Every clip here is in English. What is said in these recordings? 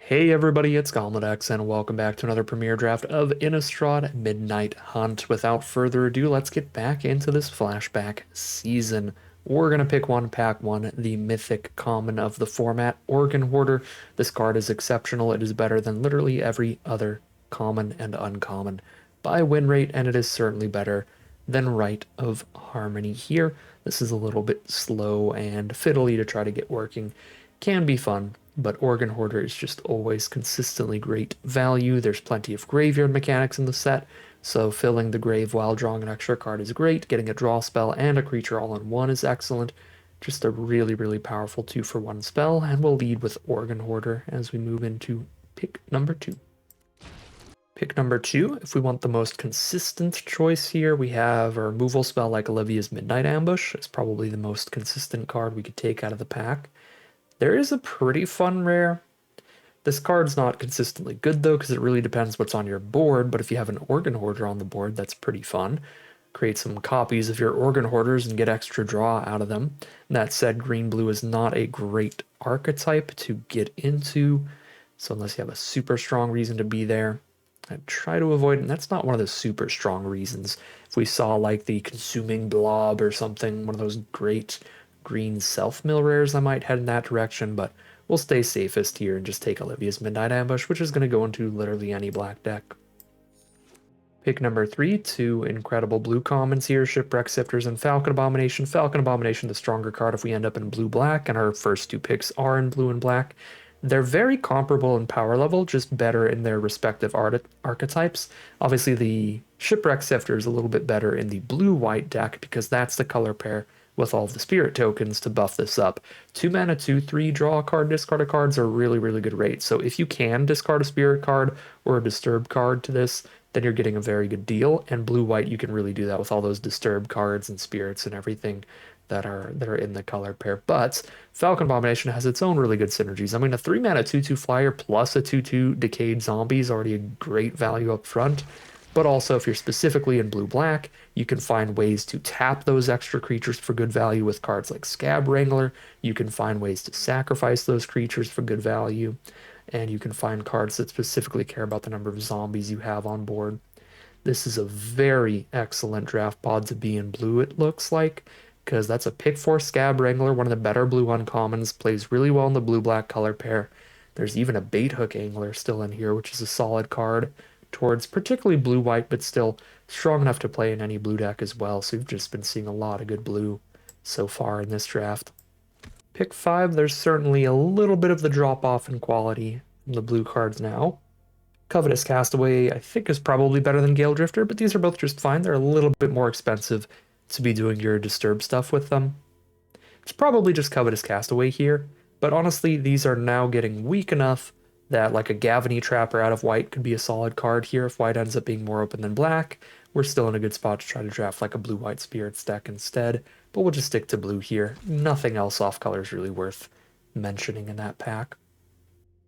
Hey everybody, it's X, and welcome back to another premiere draft of Innistrad Midnight Hunt. Without further ado, let's get back into this flashback season. We're going to pick one, pack one, the mythic common of the format, Organ Hoarder. This card is exceptional. It is better than literally every other common and uncommon by win rate, and it is certainly better than Rite of Harmony here. This is a little bit slow and fiddly to try to get working. Can be fun, but Organ Hoarder is just always consistently great value. There's plenty of graveyard mechanics in the set, so filling the grave while drawing an extra card is great. Getting a draw spell and a creature all in one is excellent. Just a really, really powerful 2-for-1 spell, and we'll lead with Organ Hoarder as we move into pick number 2. Pick number 2, if we want the most consistent choice here, we have a removal spell like Olivia's Midnight Ambush. It's probably the most consistent card we could take out of the pack. There is a pretty fun rare. This card's not consistently good though, because it really depends what's on your board, but if you have an Organ Hoarder on the board, that's pretty fun. Create some copies of your Organ Hoarders and get extra draw out of them. That said, green-blue is not a great archetype to get into, so unless you have a super strong reason to be there, I'd try to avoid it, and that's not one of the super strong reasons. If we saw like the Consuming Blob or something, one of those great green self-mill rares, I might head in that direction, but we'll stay safest here and just take Olivia's Midnight Ambush, which is going to go into literally any black deck. Pick number 3, two incredible blue commons here, Shipwreck Sifters and Falcon Abomination. Falcon Abomination, the stronger card if we end up in blue-black, and our first two picks are in blue and black. They're very comparable in power level, just better in their respective archetypes. Obviously, the Shipwreck Sifter is a little bit better in the blue-white deck because that's the color pair with all of the spirit tokens to buff this up. 2 mana, 2/3, draw a card, discard a cards are really, really good rates. So if you can discard a spirit card or a disturb card to this, then you're getting a very good deal. And blue-white, you can really do that with all those disturb cards and spirits and everything that are in the color pair. But Falcon Abomination has its own really good synergies. I mean, a 3 mana 2/2 flyer plus a 2/2 decayed zombie is already a great value up front. But also, if you're specifically in blue-black, you can find ways to tap those extra creatures for good value with cards like Scab Wrangler. You can find ways to sacrifice those creatures for good value. And you can find cards that specifically care about the number of zombies you have on board. This is a very excellent draft pod to be in blue, it looks like, because that's a pick 4 Scab Wrangler, one of the better blue uncommons, plays really well in the blue-black color pair. There's even a Bait Hook Angler still in here, which is a solid card towards particularly blue-white, but still strong enough to play in any blue deck as well. So we've just been seeing a lot of good blue so far in this draft. Pick 5, there's certainly a little bit of the drop-off in quality from the blue cards now. Covetous Castaway, I think, is probably better than Gale Drifter, but these are both just fine. They're a little bit more expensive to be doing your disturb stuff with them. It's probably just Covetous Castaway here, but honestly, these are now getting weak enough that like a Gavany Trapper out of white could be a solid card here if white ends up being more open than black. We're still in a good spot to try to draft like a blue-white Spirits deck instead, but we'll just stick to blue here. Nothing else off color is really worth mentioning in that pack.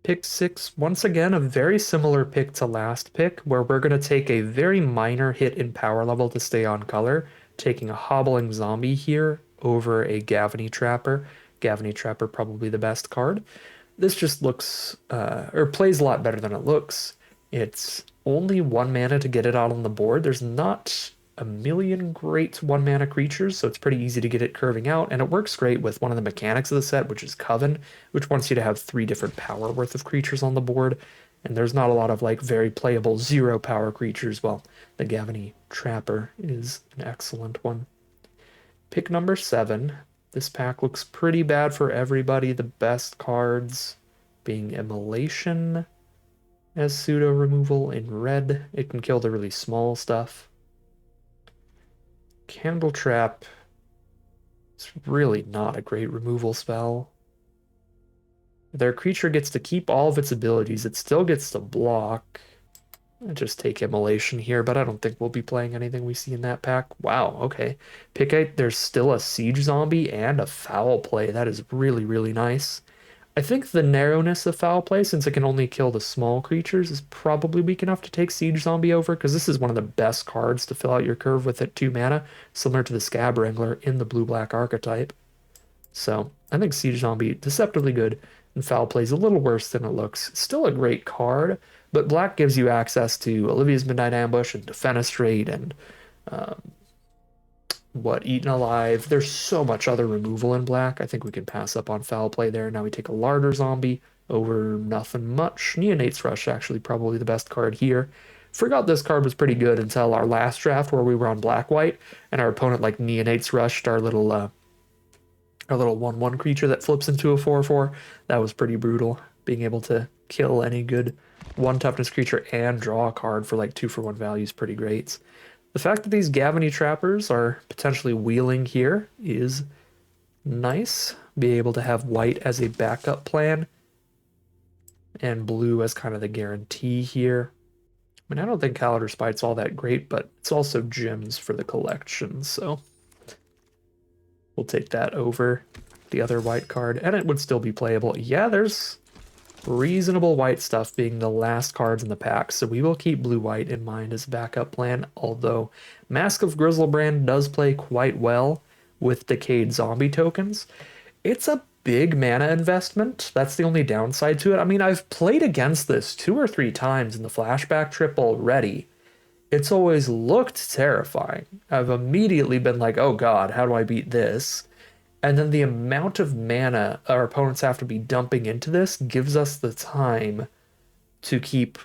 Pick 6, once again, a very similar pick to last pick, where we're going to take a very minor hit in power level to stay on color, taking a Hobbling Zombie here over a Gavany Trapper. Gavany Trapper probably the best card. This just looks, or plays a lot better than it looks. It's only 1 mana to get it out on the board. There's not a million great 1 mana creatures, so it's pretty easy to get it curving out, and it works great with one of the mechanics of the set, which is Coven, which wants you to have 3 different power worth of creatures on the board, and there's not a lot of like very playable 0 power creatures. Well, the Gavany Trapper is an excellent one. Pick number 7. This pack looks pretty bad for everybody. The best cards being Immolation as pseudo removal in red. It can kill the really small stuff. Candle Trap is really not a great removal spell. Their creature gets to keep all of its abilities. It still gets to block. I'll just take Immolation here, but I don't think we'll be playing anything we see in that pack. Wow, okay. Pick 8, there's still a Siege Zombie and a Foul Play. That is really, really nice. I think the narrowness of Foul Play, since it can only kill the small creatures, is probably weak enough to take Siege Zombie over, because this is one of the best cards to fill out your curve with at 2 mana, similar to the Scab Wrangler in the blue-black archetype. So I think Siege Zombie, deceptively good. And foul play's a little worse than it looks. Still a great card, but black gives you access to Olivia's Midnight Ambush and Defenestrate and Eaten Alive. There's so much other removal in black. I think we can pass up on foul play there. Now we take a Larder Zombie over nothing much. Neonate's Rush actually probably the best card here. Forgot this card was pretty good until our last draft where we were on black-white and our opponent like Neonate's Rushed our little 1/1 creature that flips into a 4/4. That was pretty brutal. Being able to kill any good 1 toughness creature and draw a card for like 2-for-1 value is pretty great. The fact that these Gavany Trappers are potentially wheeling here is nice. Be able to have white as a backup plan and blue as kind of the guarantee here. I mean, I don't think Calendar Spite's all that great, but it's also gems for the collection, so we'll take that over the other white card, and it would still be playable. Yeah, there's reasonable white stuff being the last cards in the pack, so we will keep blue-white in mind as backup plan, although Mask of Griselbrand does play quite well with Decayed Zombie tokens. It's a big mana investment. That's the only downside to it. I mean, I've played against this 2 or 3 times in the flashback trip already. It's always looked terrifying. I've immediately been like, oh god, how do I beat this? And then the amount of mana our opponents have to be dumping into this gives us the time to keep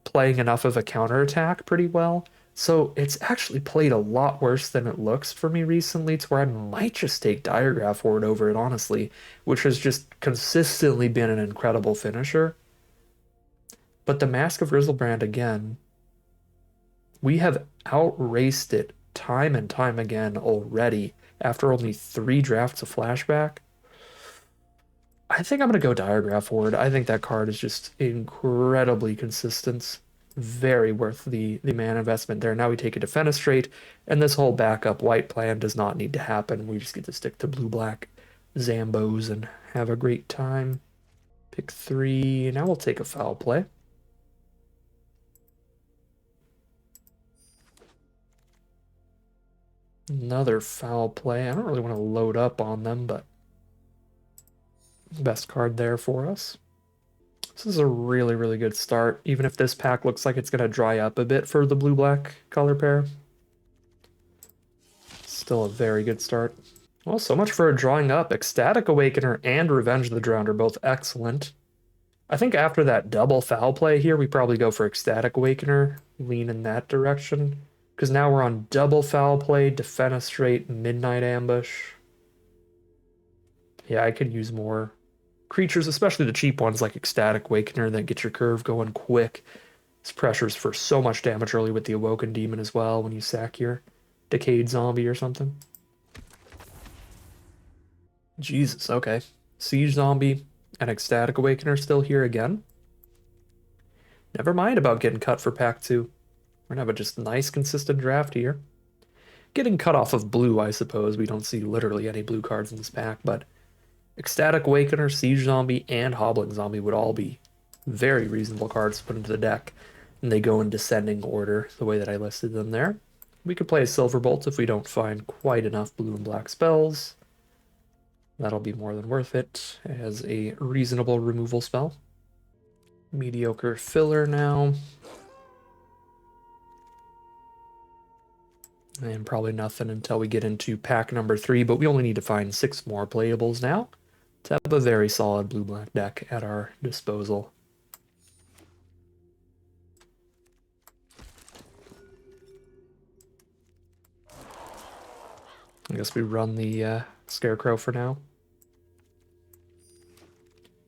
playing enough of a counterattack pretty well. So it's actually played a lot worse than it looks for me recently, to where I might just take Diregraph Horde over it, honestly, which has just consistently been an incredible finisher. But the Mask of Griselbrand, again, we have outraced it time and time again already after only 3 drafts of flashback. I think I'm going to go Diregraph Horde. I think that card is just incredibly consistent. Very worth the mana investment there. Now we take a Defenestrate, and this whole backup white plan does not need to happen. We just get to stick to blue-black Zambos and have a great time. Pick 3. Now we'll take a foul play. Another foul play. I don't really want to load up on them, but best card there for us. This is a really, really good start, even if this pack looks like it's going to dry up a bit for the blue-black color pair. Still a very good start. Well, so much for drawing up. Ecstatic Awakener and Revenge of the Drowned are both excellent. I think after that double foul play here, we probably go for Ecstatic Awakener, lean in that direction. Because now we're on double foul play, Defenestrate, Midnight Ambush. Yeah, I could use more creatures, especially the cheap ones like Ecstatic Awakener, that get your curve going quick. This pressures for so much damage early with the Awoken Demon as well when you sack your Decayed Zombie or something. Jesus, okay. Siege Zombie and Ecstatic Awakener still here again. Never mind about getting cut for pack 2. We're gonna have a just nice consistent draft here. Getting cut off of blue, I suppose. We don't see literally any blue cards in this pack, but Ecstatic Awakener, Siege Zombie, and Hobbling Zombie would all be very reasonable cards to put into the deck, and they go in descending order, the way that I listed them there. We could play a Silverbolt if we don't find quite enough blue and black spells. That'll be more than worth it as a reasonable removal spell. Mediocre filler now. And probably nothing until we get into pack number 3, but we only need to find 6 more playables now to have a very solid blue-black deck at our disposal. I guess we run the Scarecrow for now.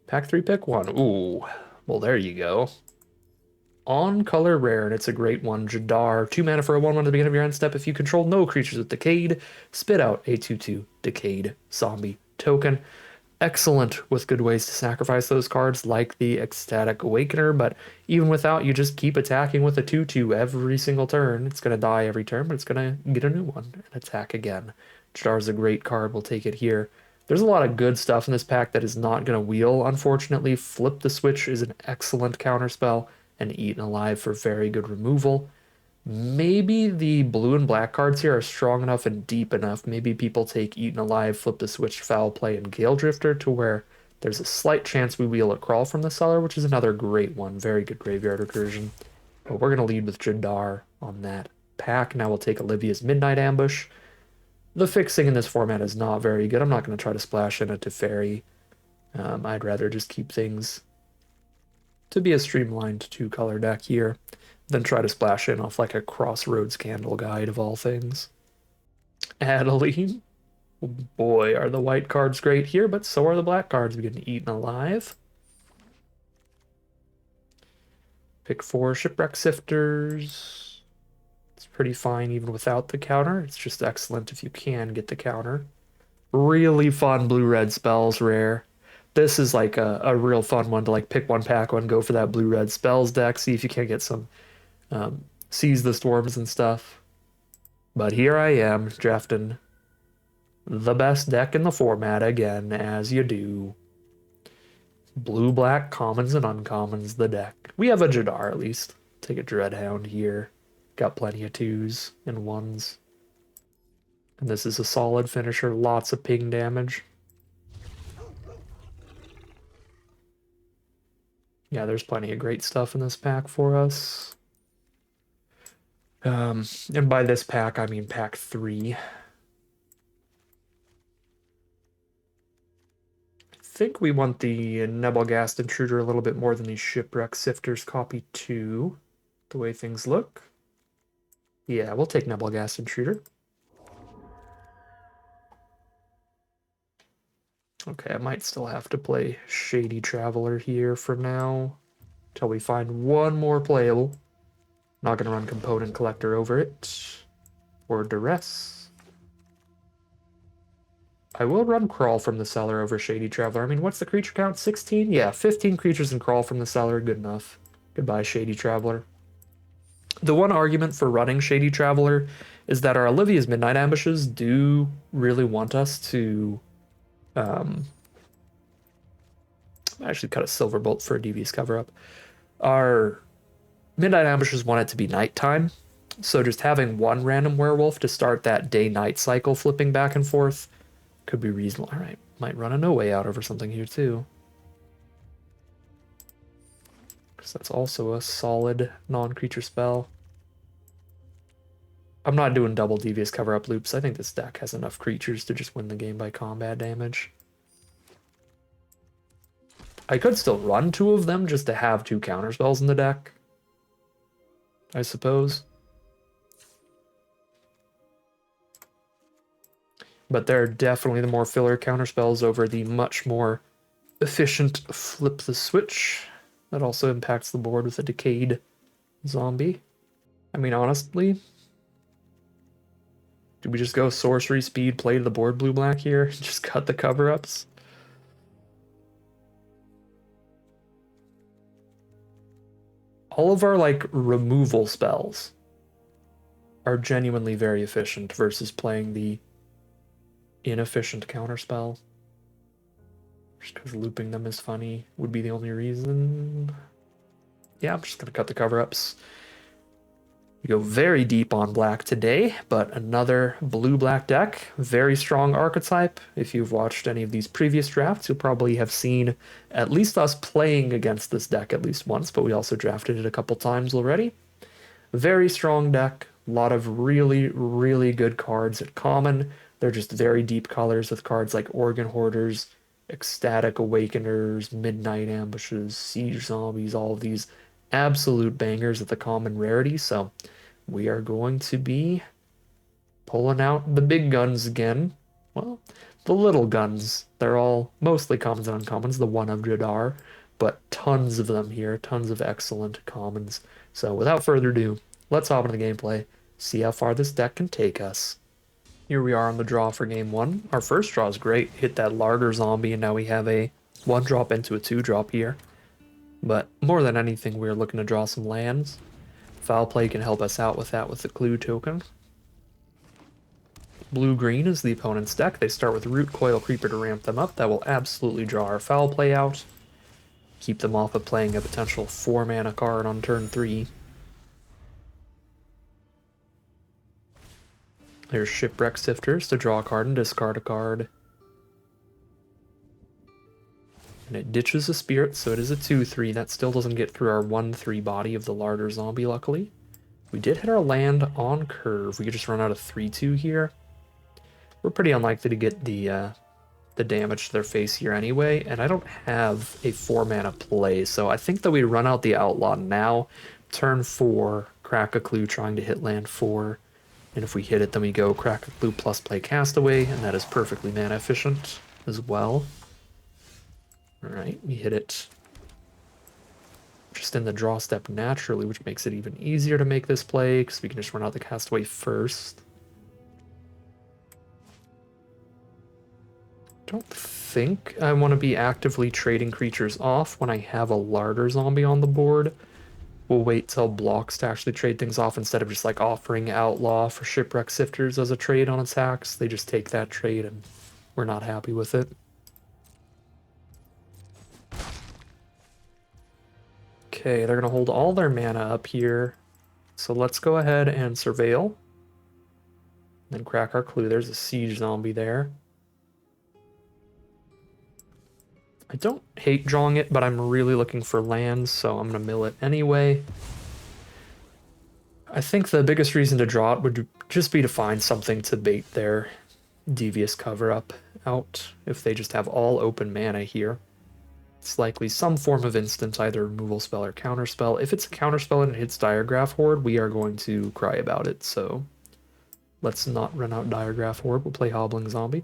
Pack 3, pick 1. Ooh, well there you go. On color rare, and it's a great one. Jadar, 2 mana for a 1/1 at the beginning of your end step. If you control no creatures with Decayed, spit out a 2/2 Decayed Zombie token. Excellent with good ways to sacrifice those cards, like the Ecstatic Awakener, but even without, you just keep attacking with a 2/2 every single turn. It's going to die every turn, but it's going to get a new one and attack again. Jadar's a great card. We'll take it here. There's a lot of good stuff in this pack that is not going to wheel, unfortunately. Flip the Switch is an excellent counterspell, and Eaten Alive for very good removal. Maybe the blue and black cards here are strong enough and deep enough. Maybe people take Eaten Alive, Flip the Switch, Foul Play, and Gale Drifter to where There's a slight chance we wheel a Crawl from the Cellar, which is another great one. Very good graveyard recursion. But we're going to lead with Jadar on that pack. Now we'll take Olivia's Midnight Ambush. The fixing in this format is not very good. I'm not going to try to splash in a Teferi. I'd rather just keep things to be a streamlined 2-color deck here than try to splash in off like a Crossroads Candle Guide of all things. Adeline. Boy, are the white cards great here, but so are the black cards. We get eaten alive. Pick 4 Shipwreck Sifters. It's pretty fine even without the counter. It's just excellent if you can get the counter. Really fun blue-red spells, rare. This is like a real fun one to like pick one, pack one, go for that blue-red spells deck, see if you can't get some Seize the Storms and stuff. But here I am, drafting the best deck in the format again, as you do. Blue-black commons and uncommons, the deck. We have a Jadar at least. Take a Dreadhound here. Got plenty of 2s and 1s. And this is a solid finisher, lots of ping damage. Yeah, there's plenty of great stuff in this pack for us. And by this pack, I mean pack 3. I think we want the Nebelgast Intruder a little bit more than the Shipwreck Sifters copy 2, the way things look. Yeah, we'll take Nebelgast Intruder. Okay, I might still have to play Shady Traveler here for now, until we find one more playable. Not going to run Component Collector over it, or Duress. I will run Crawl from the Cellar over Shady Traveler. I mean, what's the creature count? 16? Yeah, 15 creatures and Crawl from the Cellar, good enough. Goodbye, Shady Traveler. The one argument for running Shady Traveler is that our Olivia's Midnight Ambushes do really want us to I actually cut a Silverbolt for a Devious Cover-Up. Our Midnight Ambushes want it to be nighttime, so just having one random werewolf to start that day-night cycle flipping back and forth could be reasonable. Alright, might run a No Way Out over something here too. Because that's also a solid non-creature spell. I'm not doing double Devious Cover-Up loops. I think this deck has enough creatures to just win the game by combat damage. I could still run 2 of them just to have 2 counterspells in the deck, I suppose. But they're definitely the more filler counterspells over the much more efficient Flip the Switch. That also impacts the board with a Decayed Zombie. I mean, honestly, do we just go sorcery speed, play to the board blue-black here? Just cut the cover-ups? All of our, like, removal spells are genuinely very efficient versus playing the inefficient counterspell. Just because looping them is funny would be the only reason. Yeah, I'm just going to cut the cover-ups. We go very deep on black today, but another blue-black deck. Very strong archetype. If you've watched any of these previous drafts, you'll probably have seen at least us playing against this deck at least once, but we also drafted it a couple times already. Very strong deck. A lot of really, really good cards at common. They're just very deep colors with cards like Organ Hoarders, Ecstatic Awakeners, Midnight Ambushes, Siege Zombies, all of these absolute bangers at the common rarity. So we are going to be pulling out the big guns again. Well, the little guns. They're all mostly commons and uncommons, the one of Jadar, but tons of them here, tons of excellent commons. So without further ado, let's hop into the gameplay, see how far this deck can take us. Here we are on the draw for game 1. Our first draw is great. Hit that Larger Zombie, and now we have a 1-drop into a 2-drop here. But more than anything, we're looking to draw some lands. Foul Play can help us out with that with the Clue token. Blue-green is the opponent's deck. They start with Root Coil Creeper to ramp them up. That will absolutely draw our Foul Play out. Keep them off of playing a potential 4-mana card on turn 3. There's Shipwreck Sifters to draw a card and discard a card. And it ditches a spirit, so it is a 2/3. That still doesn't get through our 1/3 body of the larder zombie, luckily. We did hit our land on curve. We could just run out of 3/2 here. We're pretty unlikely to get the damage to their face here anyway, and I don't have a 4-mana play, so I think that we run out the Outlaw now. Turn 4, crack a clue trying to hit land 4, and if we hit it, then we go crack a clue plus play Castaway, and that is perfectly mana efficient as well. Alright, we hit it just in the draw step naturally, which makes it even easier to make this play, because we can just run out the Castaway first. Don't think I want to be actively trading creatures off when I have a larder zombie on the board. We'll wait till blocks to actually trade things off instead of just like offering Outlaw for Shipwreck Sifters as a trade on attacks. They just take that trade and we're not happy with it. Okay, they're going to hold all their mana up here. So let's go ahead and Surveil. Then crack our clue. There's a Siege zombie there. I don't hate drawing it, but I'm really looking for lands, so I'm going to mill it anyway. I think the biggest reason to draw it would just be to find something to bait their Devious Cover-Up out if they just have all open mana here. It's likely some form of instant, either removal spell or counterspell. If it's a counterspell and it hits Diregraph Horde, we are going to cry about it, so let's not run out Diregraph Horde. We'll play Hobbling Zombie.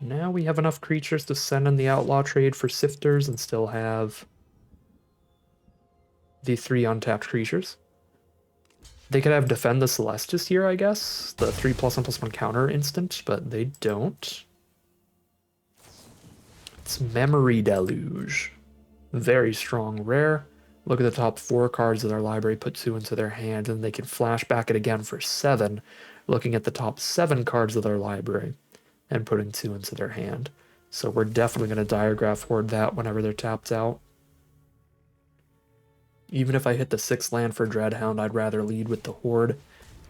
Now we have enough creatures to send in the Outlaw trade for Sifters and still have the 3 untapped creatures. They could have Defend the Celestis here, I guess. The 3+1/+1 counter instant, but they don't. It's Memory Deluge. Very strong rare. Look at the top 4 cards of their library, put 2 into their hand, and they can flashback it again for 7, looking at the top 7 cards of their library and putting 2 into their hand. So we're definitely going to Diregraph Horde that whenever they're tapped out. Even if I hit the 6th land for Dreadhound, I'd rather lead with the Horde.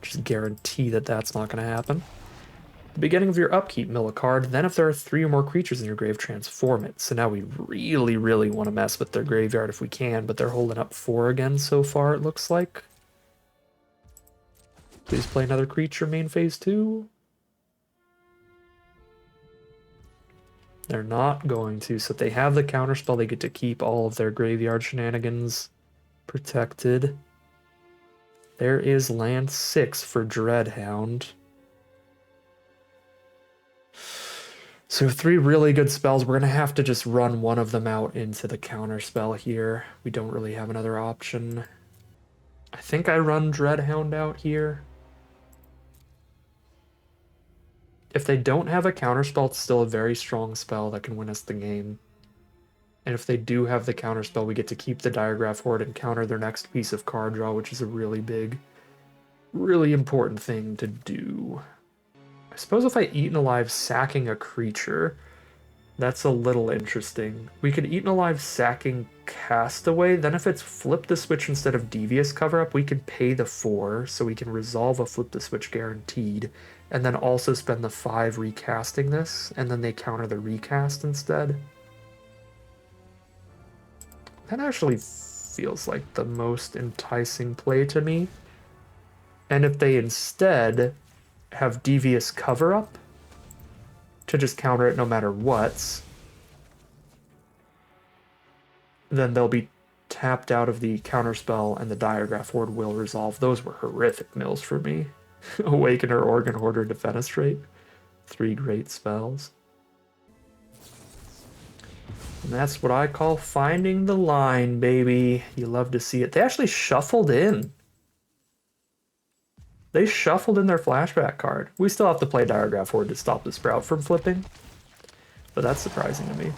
Just guarantee that that's not going to happen. At the beginning of your upkeep, mill a card. Then if there are 3 or more creatures in your grave, transform it. So now we really, really want to mess with their graveyard if we can, but they're holding up 4 again so far, it looks like. Please play another creature main phase 2. They're not going to, so if they have the counterspell, they get to keep all of their graveyard shenanigans protected. There is land 6 for Dreadhound. So 3 really good spells. We're going to have to just run one of them out into the counterspell here. We don't really have another option. I think I run Dreadhound out here. If they don't have a counterspell, it's still a very strong spell that can win us the game. And if they do have the counterspell, we get to keep the Diregraph Horde and counter their next piece of card draw, which is a really big, really important thing to do. I suppose if I Eaten Alive sacking a creature, that's a little interesting. We could Eaten Alive sacking Castaway, then if it's Flip the Switch instead of Devious Cover-Up, we can pay the 4, so we can resolve a Flip the Switch guaranteed, and then also spend the 5 recasting this, and then they counter the recast instead. That actually feels like the most enticing play to me. And if they instead have Devious Cover-Up to just counter it no matter what, then they'll be tapped out of the counterspell and the Diregraph Horde will resolve. Those were horrific mills for me. Awakener, Organ Hoarder, Defenestrate. 3 great spells. And that's what I call finding the line, baby. You love to see it. They actually shuffled in. They shuffled in their flashback card. We still have to play Diregraph Horde to stop the Sprout from flipping, but that's surprising to me.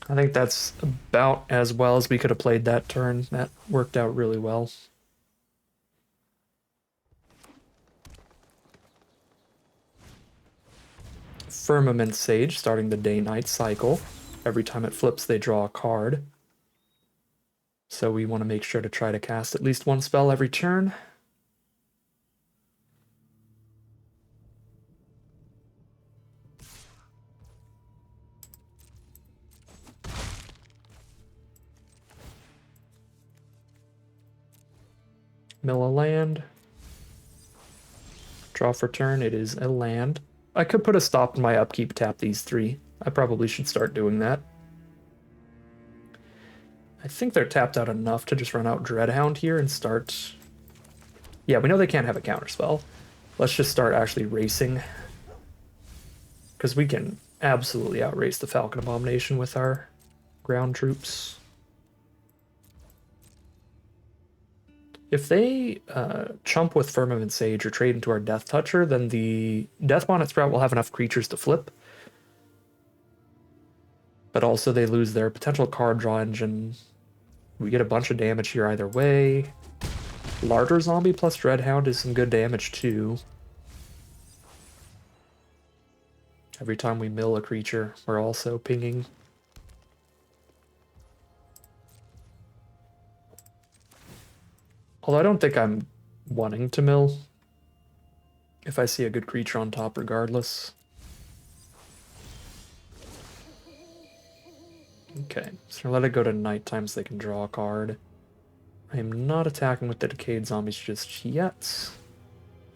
I think that's about as well as we could have played that turn. That worked out really well. Firmament Sage, starting the day-night cycle. Every time it flips, they draw a card. So we want to make sure to try to cast at least one spell every turn. Mill a land. Draw for turn. It is a land. I could put a stop in my upkeep, tap these 3. I probably should start doing that. I think they're tapped out enough to just run out Dreadhound here and start... Yeah, we know they can't have a counterspell. Let's just start actually racing. Because we can absolutely outrace the Falcon Abomination with our ground troops. If they chump with Firmament Sage or trade into our Death Toucher, then the Death Bonnet Sprout will have enough creatures to flip. But also they lose their potential card draw engine. We get a bunch of damage here either way. Larder Zombie plus Dreadhound is some good damage too. Every time we mill a creature, we're also pinging. Although I don't think I'm wanting to mill if I see a good creature on top regardless. Okay, so let it go to nighttime so they can draw a card. I am not attacking with the Decayed Zombies just yet.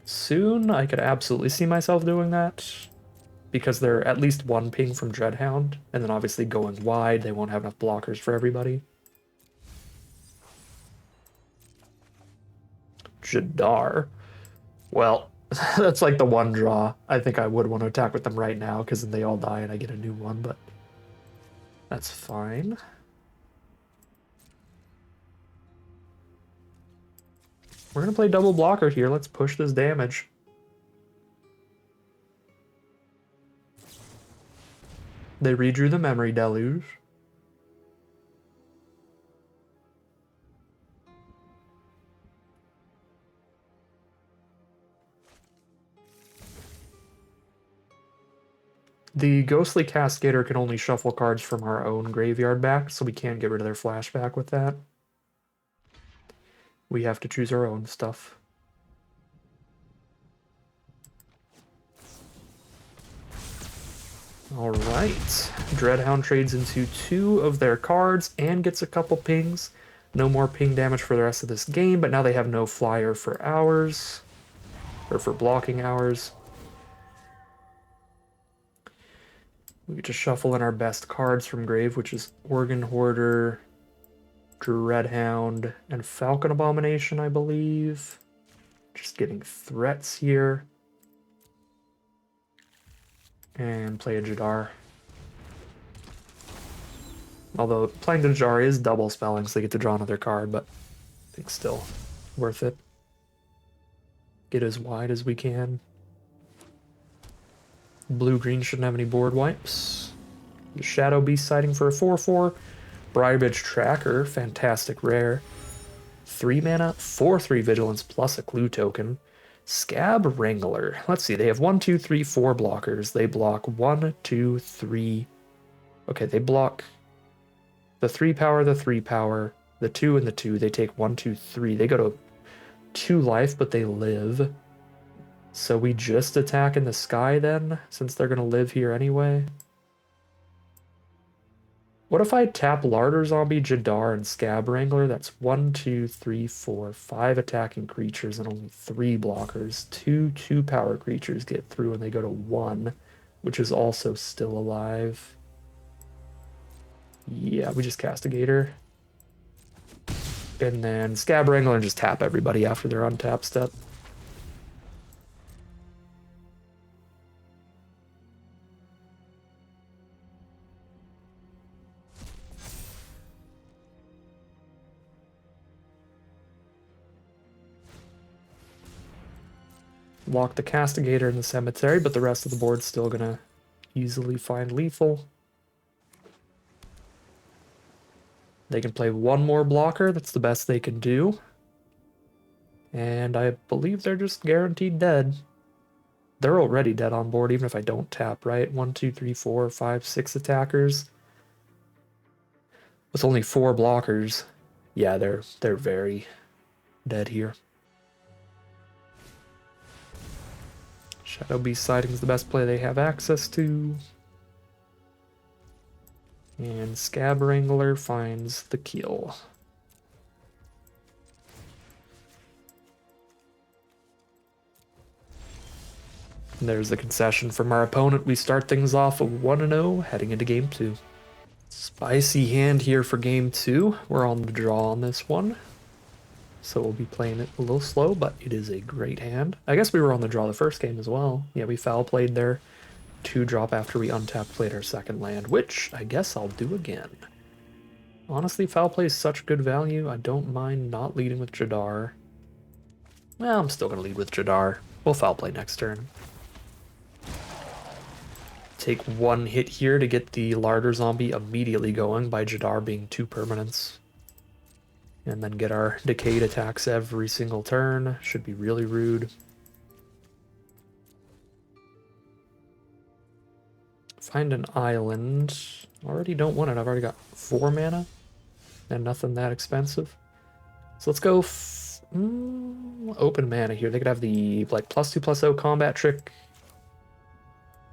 Soon, I could absolutely see myself doing that, because they're at least 1 ping from Dreadhound, and then obviously going wide, they won't have enough blockers for everybody. Jadar. Well, that's like the one draw. I think I would want to attack with them right now, because then they all die and I get a new one, but that's fine. We're going to play double blocker here. Let's push this damage. They redrew the Memory Deluge. The Ghostly Cascadator can only shuffle cards from our own graveyard back, so we can't get rid of their flashback with that. We have to choose our own stuff. Alright. Dreadhound trades into 2 of their cards and gets a couple pings. No more ping damage for the rest of this game, but now they have no flyer for hours. Or for blocking hours. We get to shuffle in our best cards from Grave, which is Organ Hoarder, Dreadhound, and Falcon Abomination, I believe. Just getting threats here. And play a Jadar. Although playing the Jadar is double spelling, so they get to draw another card, but I think still worth it. Get as wide as we can. Blue-green shouldn't have any board wipes. The Shadow Beast sighting for a 4/4. Briarbridge Tracker, fantastic rare. 3 mana, 4/3 Vigilance plus a clue token. Scab Wrangler. Let's see, they have 1, 2, 3, 4 blockers. They block 1, 2, 3. Okay, they block the 3 power, the 3 power, the 2 and the 2. They take 1, 2, 3. They go to 2 life, but they live. So we just attack in the sky then, since they're going to live here anyway. What if I tap Larder Zombie, Jadar, and Scab Wrangler? That's 1, 2, 3, 4, 5 attacking creatures and only 3 blockers. 2 power creatures get through and they go to 1, which is also still alive. Yeah, we just cast a Gator. And then Scab Wrangler and just tap everybody after their untap step. Lock the Castigator in the cemetery, but the rest of the board's still gonna easily find lethal. They can play 1 more blocker, that's the best they can do. And I believe they're just guaranteed dead. They're already dead on board, even if I don't tap, right? 1, 2, 3, 4, 5, 6 attackers. With only 4 blockers. Yeah, they're very dead here. Shadow Beast Siding is the best play they have access to. And Scab Wrangler finds the kill. And there's the concession from our opponent. We start things off 1-0 heading into game 2. Spicy hand here for game 2. We're on the draw on this one. So we'll be playing it a little slow, but it is a great hand. I guess we were on the draw the first game as well. Yeah, we foul played there. 2-drop after we untapped played our second land, which I guess I'll do again. Honestly, foul play is such good value, I don't mind not leading with Jadar. Well, I'm still going to lead with Jadar. We'll foul play next turn. Take one hit here to get the Larder Zombie immediately going by Jadar being 2 permanents. And then get our Decayed attacks every single turn. Should be really rude. Find an island. Already don't want it. I've already got 4 mana. And nothing that expensive. So let's go open mana here. They could have the like +2/+0 combat trick.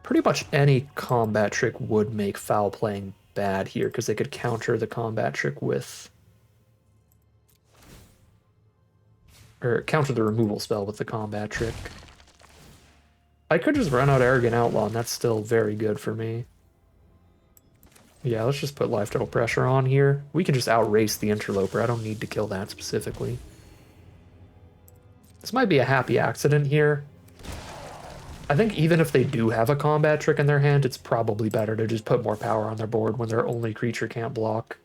Pretty much any combat trick would make foul playing bad here because they could counter the combat trick with... or counter the removal spell with the combat trick. I could just run out Arrogant Outlaw, and that's still very good for me. Yeah, let's just put Life Total Pressure on here. We can just outrace the Interloper. I don't need to kill that specifically. This might be a happy accident here. I think even if they do have a combat trick in their hand, it's probably better to just put more power on their board when their only creature can't block.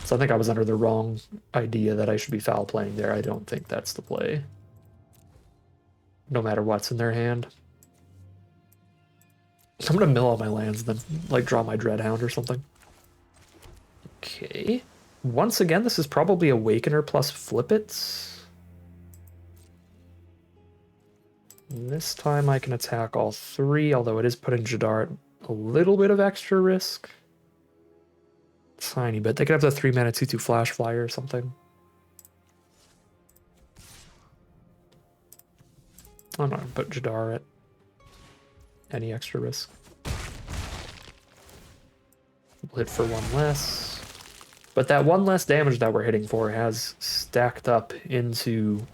So I think I was under the wrong idea that I should be foul playing there. I don't think that's the play. No matter what's in their hand. I'm gonna mill all my lands and then like draw my Dreadhound or something. Okay. Once again, this is probably Awakener plus Flip It. And this time I can attack all 3, although it is putting Jadar at a little bit of extra risk. Tiny bit. They could have the 3 mana 2/2 Flash Flyer or something. I'm not gonna put Jadar at any extra risk. We'll hit for 1 less. But that 1 less damage that we're hitting for has stacked up into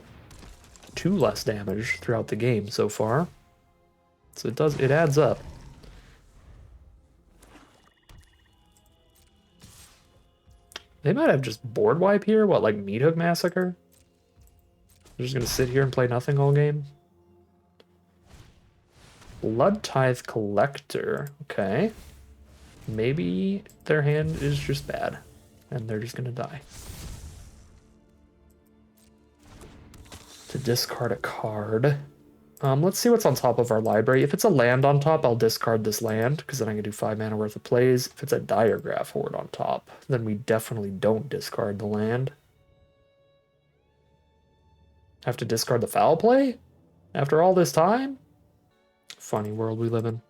2 less damage throughout the game so far. So it adds up. They might have just board wipe here. What, like Meathook Massacre? They're just gonna sit here and play nothing all game. Blood Tithe Collector. Okay. Maybe their hand is just bad, and they're just gonna die. To discard a card. Let's see what's on top of our library. If it's a land on top, I'll discard this land, because then I can do 5 mana worth of plays. If it's a Diregraph Horde on top, then we definitely don't discard the land. Have to discard the foul play? After all this time? Funny world we live in.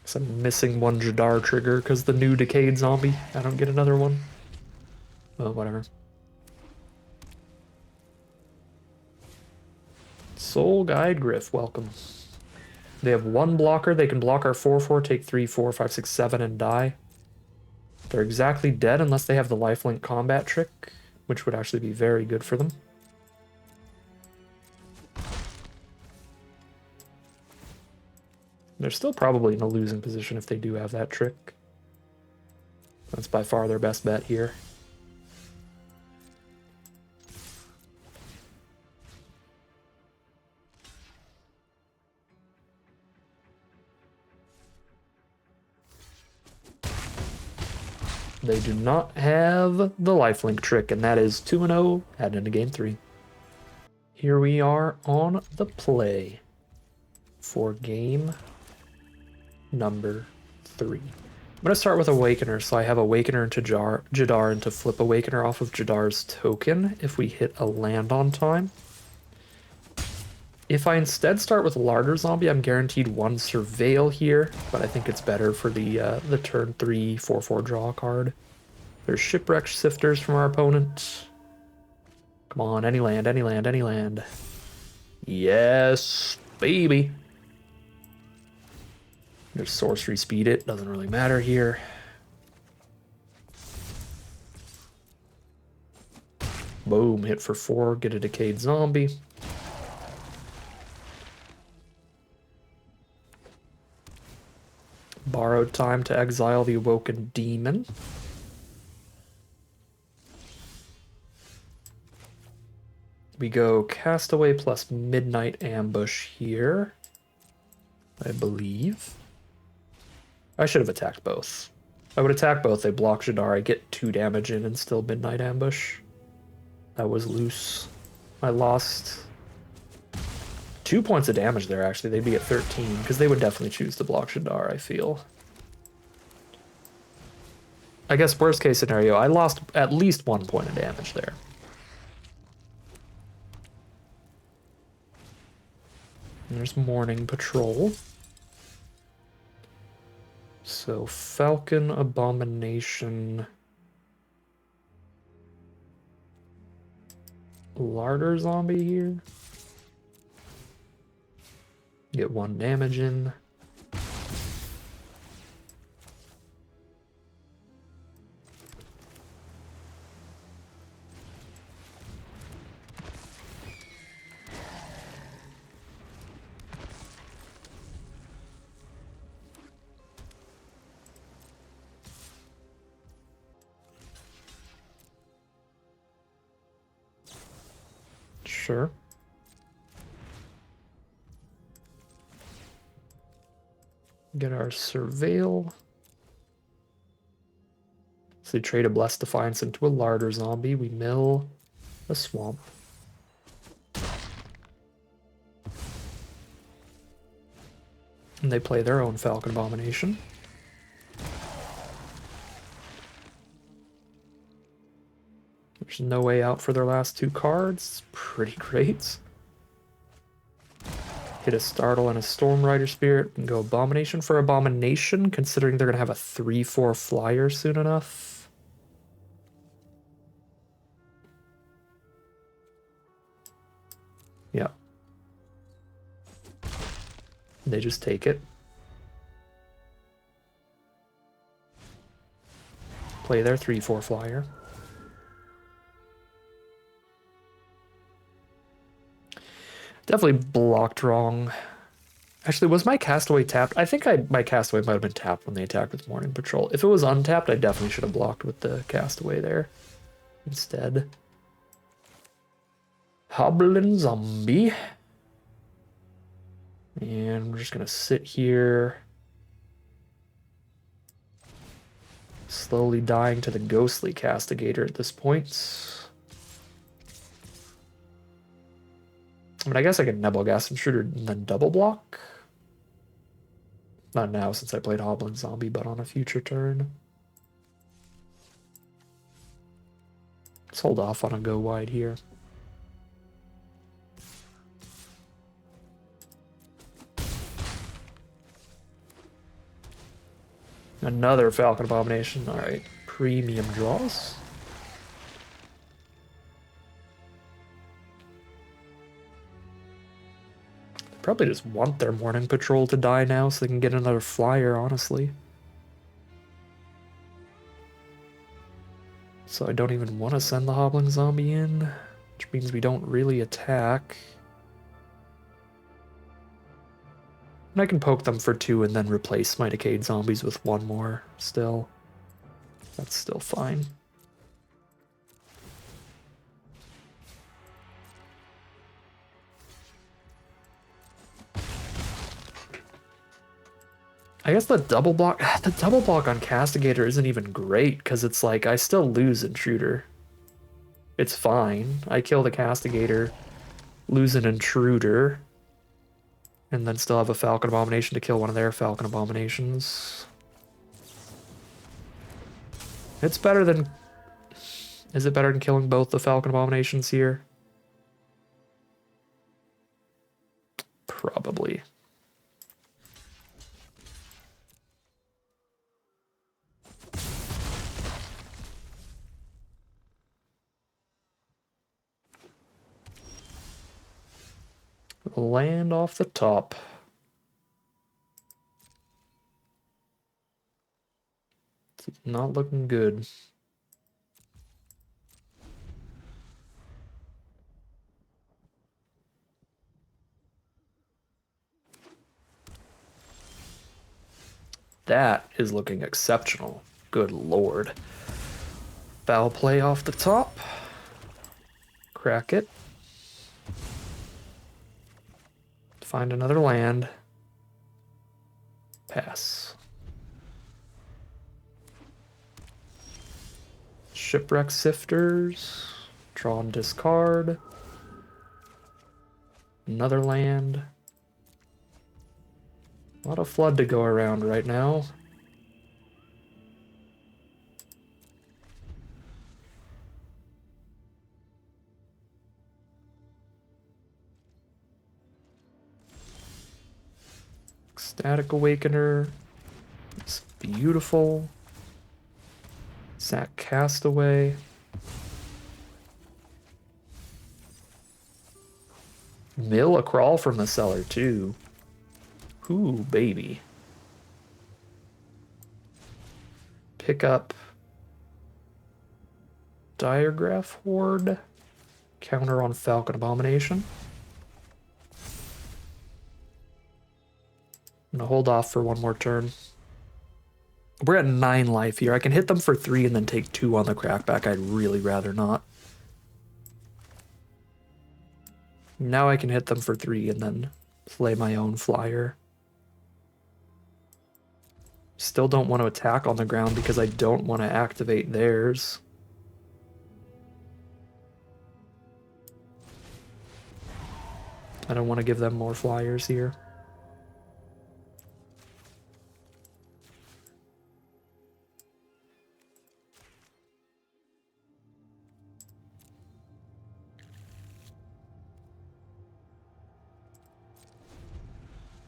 So I'm missing 1 Jadar trigger because the new Decayed Zombie. I don't get another one. Well, whatever. Soul Guide Gryff, welcome. They have 1 blocker. They can block our 4/4, take 3, 4, 5, 6, 7, and die. They're exactly dead unless they have the lifelink combat trick, which would actually be very good for them. They're still probably in a losing position if they do have that trick. That's by far their best bet here. They do not have the lifelink trick, and that is 2-0 heading into game 3. Here we are on the play for game number 3. I'm going to start with Awakener, so I have Awakener into Jadar into flip Awakener off of Jadar's token if we hit a land on time. If I instead start with Larder Zombie, I'm guaranteed 1 Surveil here, but I think it's better for the turn 3 4/4 draw card. There's Shipwreck Sifters from our opponent. Come on, any land, any land, any land. Yes, baby. There's Sorcery Speed it, doesn't really matter here. Boom, hit for 4, get a Decayed Zombie. Borrowed time to exile the Awoken Demon. We go Castaway plus Midnight Ambush here, I believe. I should have attacked both. I would attack both, they block Jadar, I get 2 damage in and still Midnight Ambush. That was loose. I lost 2 points of damage there, actually. They'd be at 13, because they would definitely choose to block Jadar, I feel. I guess worst case scenario, I lost at least 1 point of damage there. There's Morning Patrol. So Falcon, Abomination, Larder Zombie here. Get 1 damage in. Sure. Get our Surveil. So we trade a Blessed Defiance into a Larder Zombie. We mill a Swamp. And they play their own Falcon Abomination. There's no way out for their last 2 cards. Pretty great. Hit a Startle and a Storm Rider Spirit and go Abomination for Abomination, considering they're going to have a 3/4 flyer soon enough. Yeah. They just take it. Play their 3/4 flyer. Definitely blocked wrong. Actually, was my Castaway tapped? I think my Castaway might have been tapped when they attacked with Morning Patrol. If it was untapped, I definitely should have blocked with the Castaway there instead. Hoblin Zombie. And we're just going to sit here. Slowly dying to the Ghostly Castigator at this point. I mean, I guess I can Nebelgast Intruder and then double block. Not now, since I played Hoblin Zombie, but on a future turn. Let's hold off on a go wide here. Another Falcon Abomination. Alright, premium draws. Probably just want their Morning Patrol to die now so they can get another flyer, honestly. So I don't even want to send the Hobbling Zombie in, which means we don't really attack. And I can poke them for 2 and then replace my Decayed Zombies with 1 more still. That's still fine. I guess the double block on Castigator isn't even great, because it's like, I still lose Intruder. It's fine. I kill the Castigator, lose an intruder, and then still have a Falcon Abomination to kill one of their Falcon Abominations. It's better than... Is it better than killing both the Falcon Abominations here? Probably. Land off the top. It's not looking good. That is looking exceptional. Good lord. Foul play off the top. Crack it. Find another land. Pass. Shipwreck Sifters. Draw and discard. Another land. A lot of flood to go around right now. Static Awakener. It's beautiful. Sack Castaway. Mill a Crawl from the cellar too. Ooh, baby. Pick up Diagraph Horde. Counter on Falcon Abomination. I'm gonna hold off for one more turn. We're at 9 life here. I can hit them for 3 and then take 2 on the crackback. I'd really rather not. Now I can hit them for 3 and then play my own flyer. Still don't want to attack on the ground because I don't want to activate theirs. I don't want to give them more flyers here.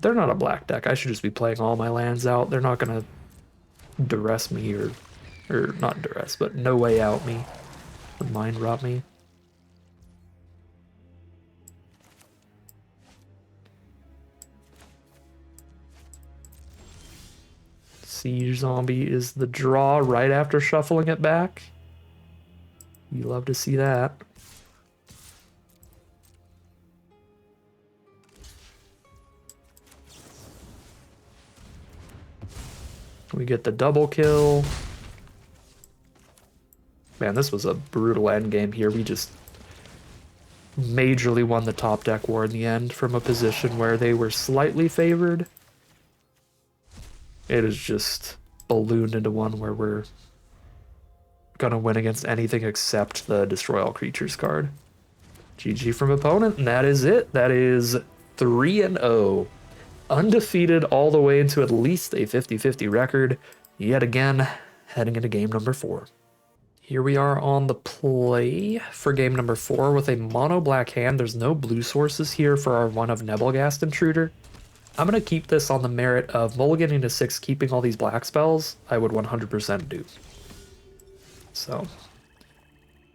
They're not a black deck. I should just be playing all my lands out. They're not going to duress me or not duress, but no way out me or mind rot me. Siege Zombie is the draw right after shuffling it back. You love to see that. We get the double kill. Man, this was a brutal endgame here. We just majorly won the top deck war in the end from a position where they were slightly favored. It is just ballooned into one where we're gonna win against anything except the Destroy All Creatures card. GG from opponent, and that is it. That is 3-0. Undefeated all the way into at least a 50-50 record, yet again, heading into game number 4. Here we are on the play for game number 4 with a mono black hand. There's no blue sources here for our one of Nebelgast Intruder. I'm going to keep this on the merit of mulliganing to 6, keeping all these black spells. I would 100% do. So,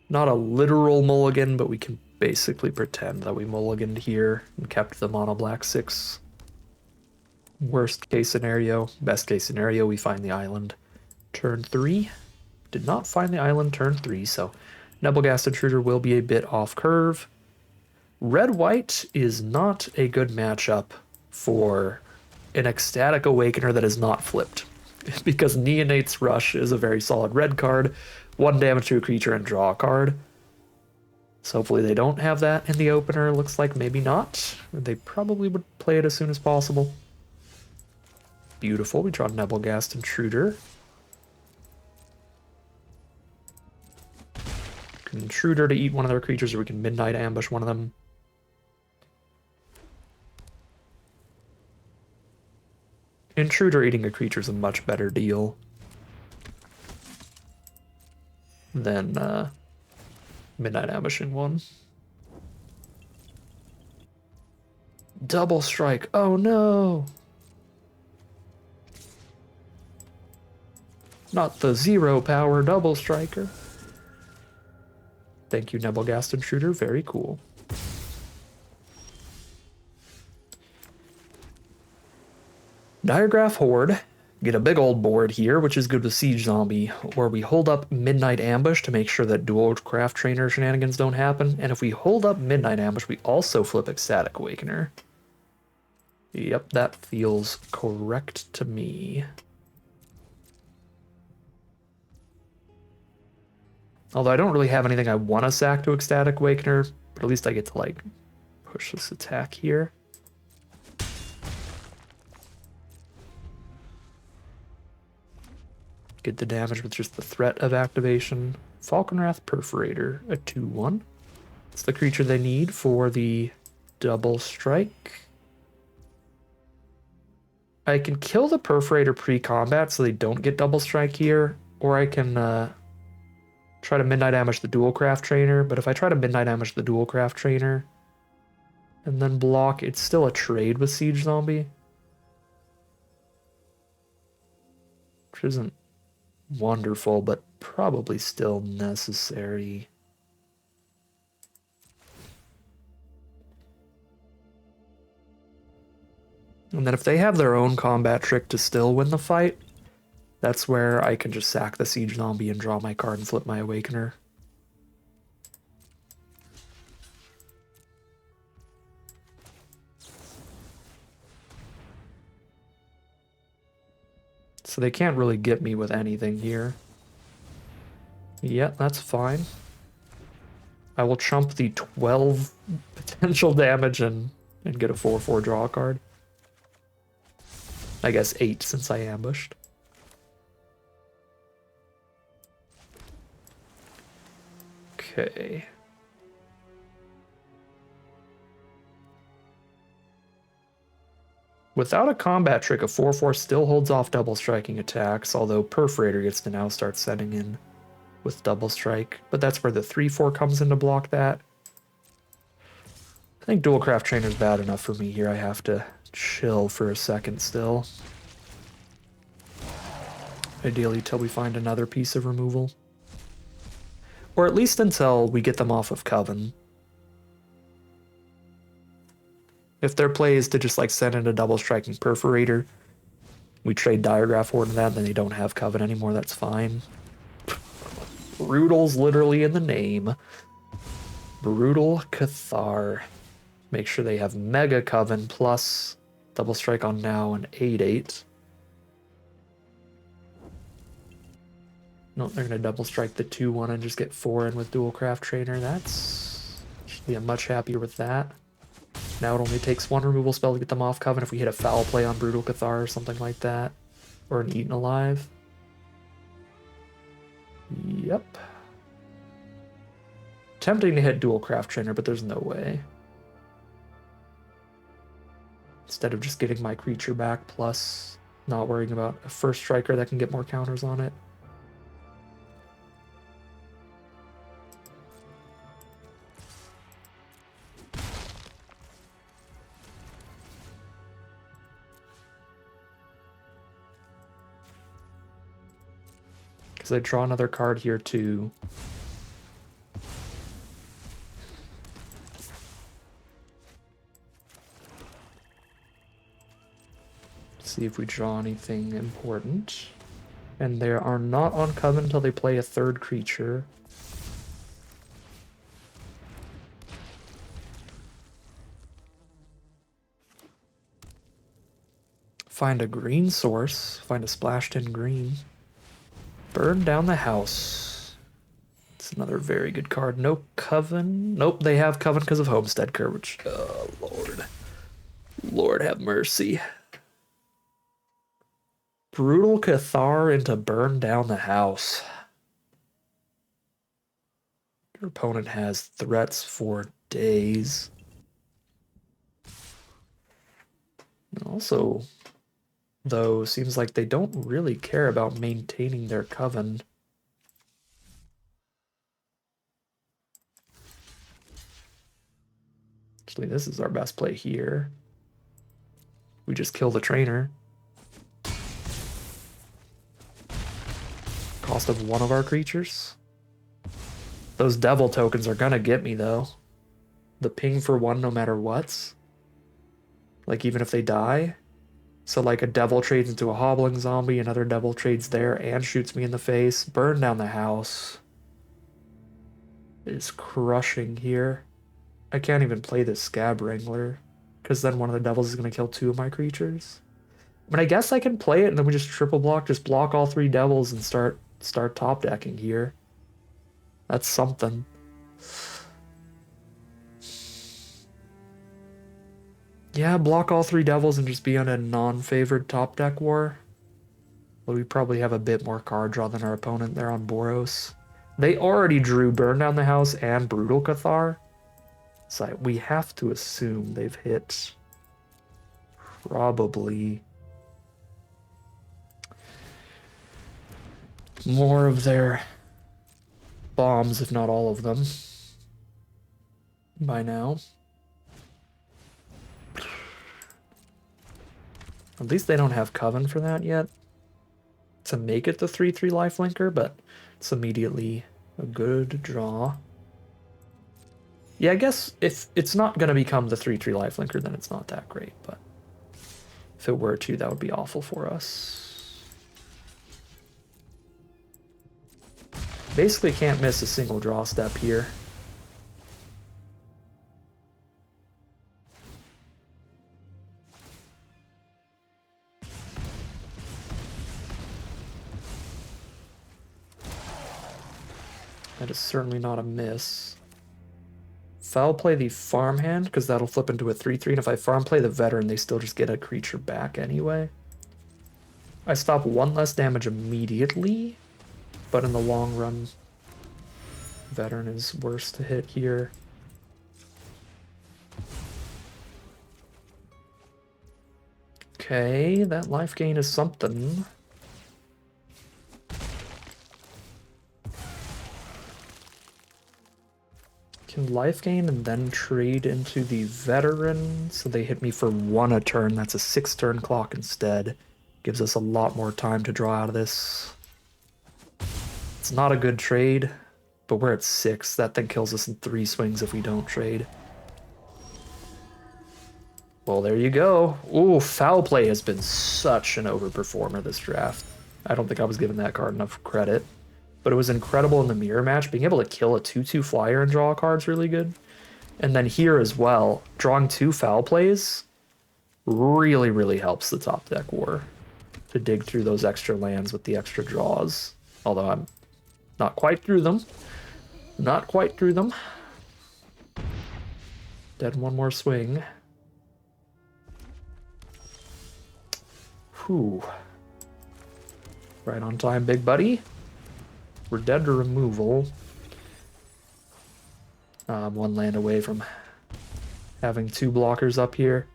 not a literal mulligan, but we can basically pretend that we mulliganed here and kept the mono black 6. Worst case scenario, best case scenario, we find the island turn 3. Did not find the island turn 3, so Nebelgast Intruder will be a bit off curve. Red-white is not a good matchup for an Ecstatic Awakener that is not flipped, because Neonate's Rush is a very solid red card, 1 damage to a creature and draw a card. So hopefully they don't have that in the opener. Looks like maybe not. They probably would play it as soon as possible. Beautiful. We draw Nebelgast Intruder. Intruder to eat one of their creatures, or we can Midnight Ambush one of them. Intruder eating a creature is a much better deal than Midnight Ambushing one. Double strike. Oh no! Not the 0 power double striker. Thank you, Nebelgast Intruder. Very cool. Diagraph Horde. Get a big old board here, which is good with Siege Zombie, where we hold up Midnight Ambush to make sure that dual craft trainer shenanigans don't happen. And if we hold up Midnight Ambush, we also flip Ecstatic Awakener. Yep, that feels correct to me. Although I don't really have anything I want to sack to Ecstatic Awakener, but at least I get to, like, push this attack here. Get the damage with just the threat of activation. Falconwrath Perforator, a 2/1. It's the creature they need for the double strike. I can kill the Perforator pre-combat so they don't get double strike here, or I can try to Midnight Ambush the Dual Craft Trainer, but if I try to Midnight Ambush the Dual Craft Trainer and then block, it's still a trade with Siege Zombie, which isn't wonderful, but probably still necessary. And then if they have their own combat trick to still win the fight, that's where I can just sack the Siege Zombie and draw my card and flip my Awakener. So they can't really get me with anything here. Yeah, that's fine. I will chump the 12 potential damage and get a 4/4 draw card. I guess 8 since I ambushed. Okay. Without a combat trick, a 4/4 still holds off double striking attacks, although Perforator gets to now start setting in with double strike, but that's where the 3/4 comes in to block that. I think Dual Craft Trainer is bad enough for me here. I have to chill for a second still. Ideally till we find another piece of removal. Or at least until we get them off of Coven. If their play is to just like send in a double striking Perforator, we trade Diagraph Horde in that, then they don't have Coven anymore, that's fine. Brutal's literally in the name. Brutal Cathar. Make sure they have Mega Coven plus double strike on now and 8/8. No, they're going to double strike the 2/1 and just get 4 in with Dual Craft Trainer. I'm much happier with that. Now it only takes 1 removal spell to get them off Coven if we hit a foul play on Brutal Cathar or something like that. Or an Eaten Alive. Yep. Tempting to hit Dual Craft Trainer, but there's no way. Instead of just getting my creature back, plus not worrying about a first striker that can get more counters on it. Because I draw another card here too. See if we draw anything important. And they are not on Coven until they play a 3rd creature. Find a green source. Find a splashed in green. Burn down the house. It's another very good card. No Coven. Nope, they have Coven because of Homestead Courage. Oh, Lord. Lord have mercy. Brutal Cathar into burn down the house. Your opponent has threats for days. Also, Though seems like they don't really care about maintaining their coven. Actually, this is our best play here. We just kill the trainer. Cost of one of our creatures. Those devil tokens are gonna get me, though. The ping for one no matter what. Like, even if they die. So, like, a devil trades into a hobbling zombie, another devil trades there and shoots me in the face. Burn down the house. Is crushing here. I can't even play this Scab Wrangler, because then one of the devils is going to kill two of my creatures. I mean, I guess I can play it, and then we just triple block, just block all three devils and start top decking here. That's something. Yeah, block all three devils and just be on a non-favored top deck war. But we probably have a bit more card draw than our opponent there on Boros. They already drew Burn Down the House and Brutal Cathar. So we have to assume they've hit probably more of their bombs, if not all of them, by now. At least they don't have Coven for that yet. To make it the 3/3 lifelinker, but it's immediately a good draw. Yeah, I guess if it's not going to become the 3/3 lifelinker, then it's not that great, but if it were to, that would be awful for us. Basically can't miss a single draw step here. That is certainly not a miss. Foul play the farmhand, because that'll flip into a 3/3, and if I farm play the veteran, they still just get a creature back anyway. I stop one less damage immediately, but in the long run, veteran is worse to hit here. Okay, that life gain is something. Can life gain and then trade into the veteran, so they hit me for one a turn. That's a 6-turn clock instead. Gives us a lot more time to draw out of this. It's not a good trade, but we're at 6. That thing kills us in 3 swings if we don't trade. Well, there you go. Ooh, foul play has been such an overperformer this draft. I don't think I was giving that card enough credit. But it was incredible in the mirror match. Being able to kill a 2/2 flyer and draw a card is really good. And then here as well, drawing 2 foul plays really, really helps the top deck war to dig through those extra lands with the extra draws. Although I'm not quite through them. Not quite through them. Dead one more swing. Whew. Right on time, big buddy. We're dead to removal. I'm one land away from having 2 blockers up here.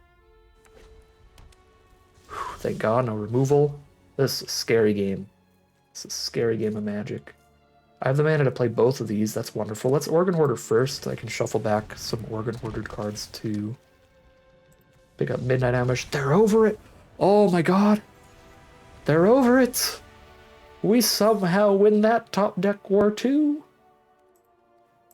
Whew, thank God, no removal. This is a scary game. It's a scary game of Magic. I have the mana to play both of these. That's wonderful. Let's Organ Hoarder first. I can shuffle back some Organ Hoardered cards too. Pick up Midnight Ambush. They're over it! Oh my God! They're over it! We somehow win that top deck war too.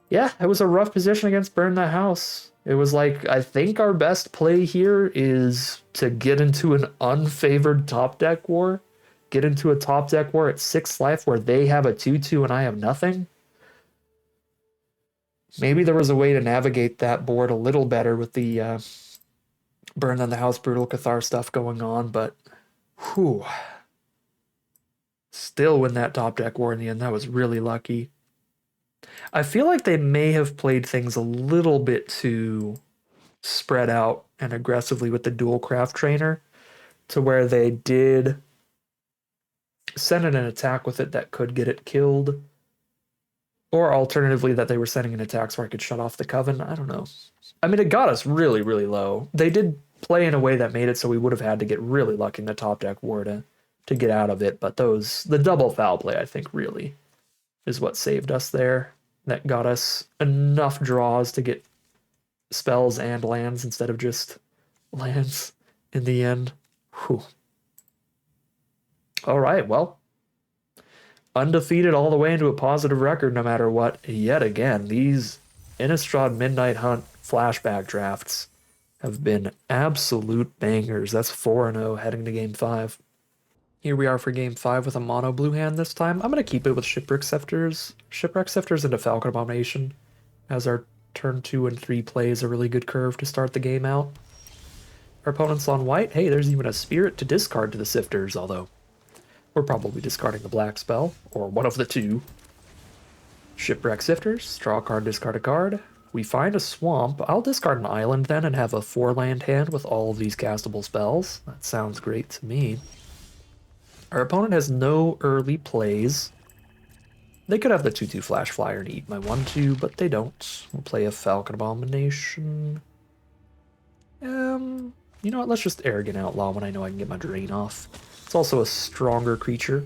Yeah, it was a rough position against Burn the House. It was like, I think our best play here is to get into an unfavored top deck war. Get into a top deck war at 6 life where they have a 2/2 and I have nothing. Maybe there was a way to navigate that board a little better with the Burn on the House Brutal Cathar stuff going on, but whew. Still win that top deck war in the end. That was really lucky. I feel like they may have played things a little bit too spread out and aggressively with the dual craft trainer to where they did send in an attack with it that could get it killed. Or alternatively, that they were sending an attack so I could shut off the Coven. I don't know. I mean, it got us really, really low. They did play in a way that made it so we would have had to get really lucky in the top deck war to get out of it. But the double foul play, I think, really is what saved us there. That got us enough draws to get spells and lands instead of just lands in the end. Whew. All right, well, undefeated all the way into a positive record no matter what. Yet again, these Innistrad Midnight Hunt flashback drafts have been absolute bangers. That's 4-0 heading to Game 5. Here we are for Game 5 with a mono blue hand this time. I'm going to keep it with Shipwreck Scepters. Shipwreck Scepters into Falcon Abomination, as our turn 2 and 3 plays a really good curve to start the game out. Our opponent's on white. Hey, there's even a Spirit to discard to the Sifters, although we're probably discarding the black spell, or one of the two. Shipwreck Sifters, draw a card, discard a card. We find a swamp. I'll discard an island then and have a 4-land hand with all of these castable spells. That sounds great to me. Our opponent has no early plays. They could have the 2/2 Flash Flyer and eat my 1/2, but they don't. We'll play a Falcon Abomination. You know what? Let's just Arrogant Outlaw when I know I can get my Drain off. It's also a stronger creature.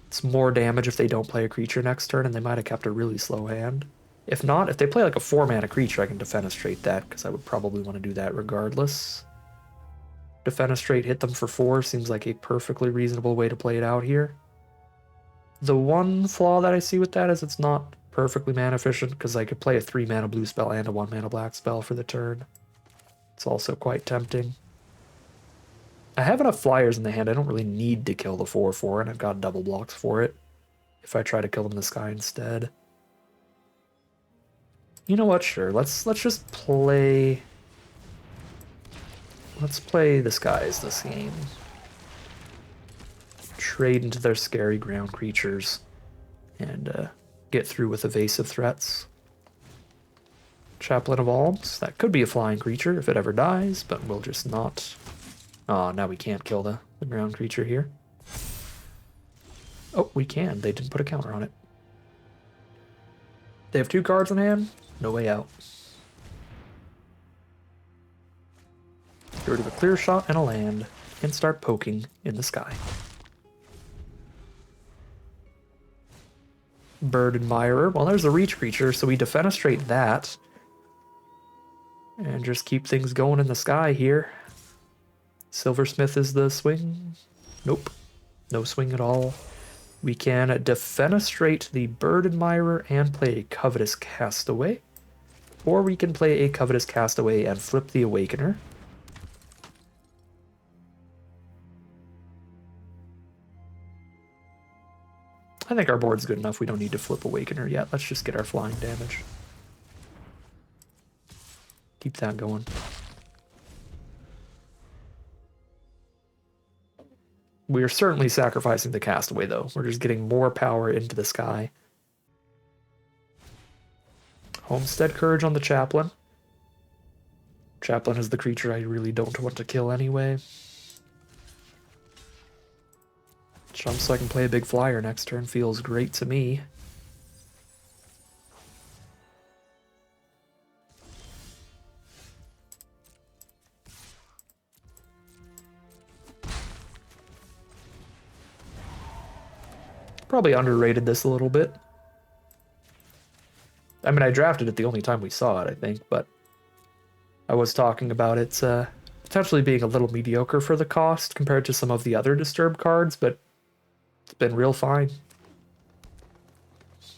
It's more damage if they don't play a creature next turn, and they might have kept a really slow hand. If not, if they play like a 4-mana creature, I can Defenestrate that, because I would probably want to do that regardless. Defenestrate, hit them for 4 seems like a perfectly reasonable way to play it out here. The one flaw that I see with that is it's not perfectly mana efficient, because I could play a 3-mana blue spell and a 1-mana black spell for the turn. It's also quite tempting. I have enough flyers in the hand, I don't really need to kill the 4/4, and I've got double blocks for it if I try to kill them in the sky instead. You know what, sure, let's just play... Let's play the skies this game. Trade into their scary ground creatures and get through with evasive threats. Chaplain of Alms, that could be a flying creature if it ever dies, but we'll just not. Oh, now we can't kill the ground creature here. Oh, we can. They didn't put a counter on it. They have 2 cards in hand. No way out. Get rid of a clear shot and a land, and start poking in the sky. Bird Admirer. Well, there's a reach creature, so we Defenestrate that. And just keep things going in the sky here. Silversmith is the swing. Nope. No swing at all. We can Defenestrate the Bird Admirer and play a Covetous Castaway. Or we can play a Covetous Castaway and flip the Awakener. I think our board's good enough. We don't need to flip Awakener yet. Let's just get our flying damage. Keep that going. We are certainly sacrificing the Castaway, though. We're just getting more power into the sky. Homestead Courage on the Chaplain. Chaplain is the creature I really don't want to kill anyway. Jump so I can play a big flyer next turn feels great to me. Probably underrated this a little bit. I mean, I drafted it the only time we saw it, I think, but I was talking about it potentially being a little mediocre for the cost compared to some of the other Disturbed cards, but it's been real fine.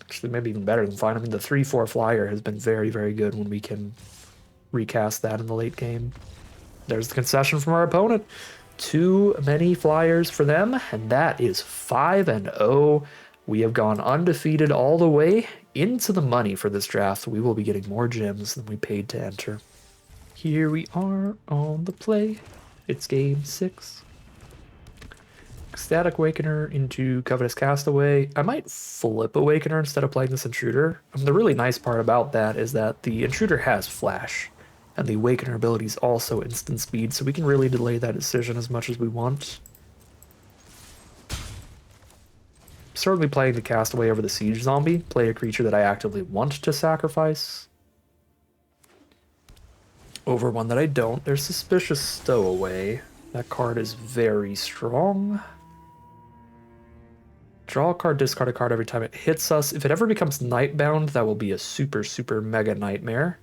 Actually, maybe even better than fine. I mean, the 3/4 flyer has been very, very good when we can recast that in the late game. There's the concession from our opponent. Too many flyers for them, and that is 5-0. We have gone undefeated all the way into the money for this draft. We will be getting more gems than we paid to enter. Here we are on the play. It's game 6. Ecstatic Awakener into Covetous Castaway. I might flip Awakener instead of playing this Intruder. The really nice part about that is that the Intruder has Flash, and the Awakener ability is also instant speed, so we can really delay that decision as much as we want. Certainly playing the Castaway over the Siege Zombie, play a creature that I actively want to sacrifice. over one that I don't. There's Suspicious Stowaway. That card is very strong. Draw a card, discard a card every time it hits us. If it ever becomes Nightbound, that will be a super, super mega nightmare.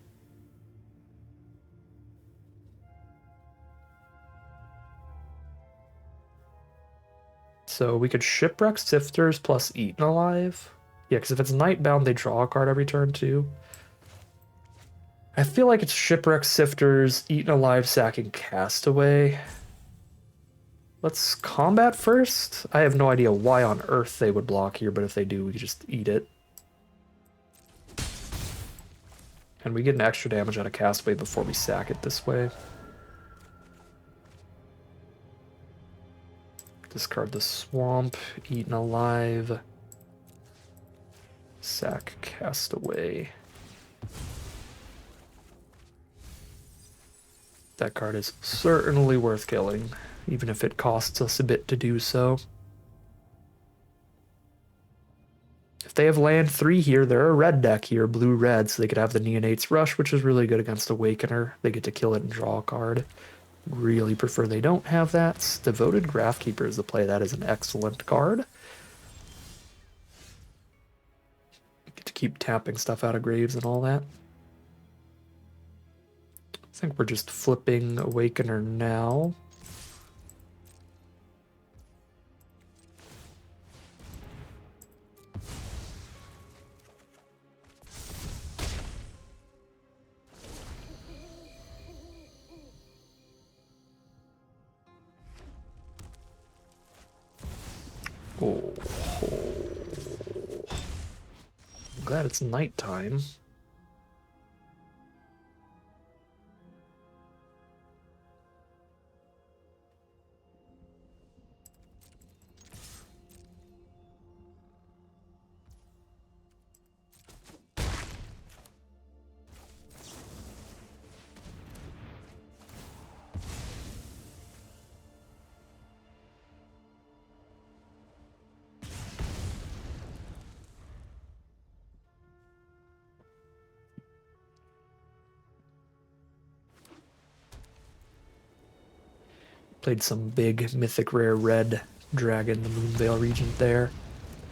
So we could Shipwreck Sifters plus Eaten Alive. Yeah, because if it's Nightbound, they draw a card every turn too. I feel like it's Shipwreck Sifters, Eaten Alive, sacking Castaway. Let's combat first. I have no idea why on earth they would block here, but if they do, we just eat it. And we get an extra damage out of Castaway before we sack it this way. Discard the Swamp, Eaten Alive, sack Castaway. That card is certainly worth killing, even if it costs us a bit to do so. If they have land 3 here, they're a red deck here, blue-red, so they could have the Neonate's Rush, which is really good against Awakener. They get to kill it and draw a card. Really prefer they don't have that. Devoted Graphkeeper is the play. That is an excellent card. Get to keep tapping stuff out of graves and all that. I think we're just flipping Awakener now. Oh, I'm glad it's nighttime. Played some big mythic rare red dragon, the Moonveil Regent there.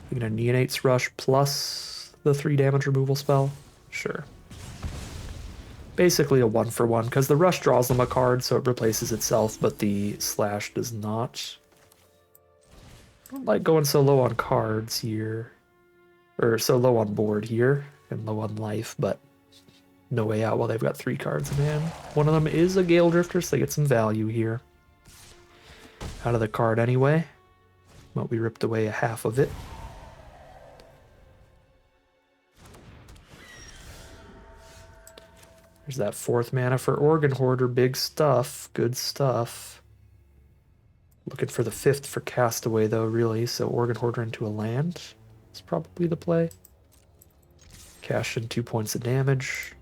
You're gonna Neonate's Rush plus the 3 damage removal spell? Sure. Basically a 1-for-1, because the Rush draws them a card, so it replaces itself, but the Slash does not. I don't like going so low on cards here. Or so low on board here, and low on life, but no way out while they've got 3 cards in hand. One of them is a Gale Drifter, so they get some value here. Out of the card anyway, but we ripped away a half of it. There's that 4th mana for Organ Hoarder, big stuff, good stuff. Looking for the 5th for Castaway though, really, so Organ Hoarder into a land is probably the play. Cash in 2 points of damage.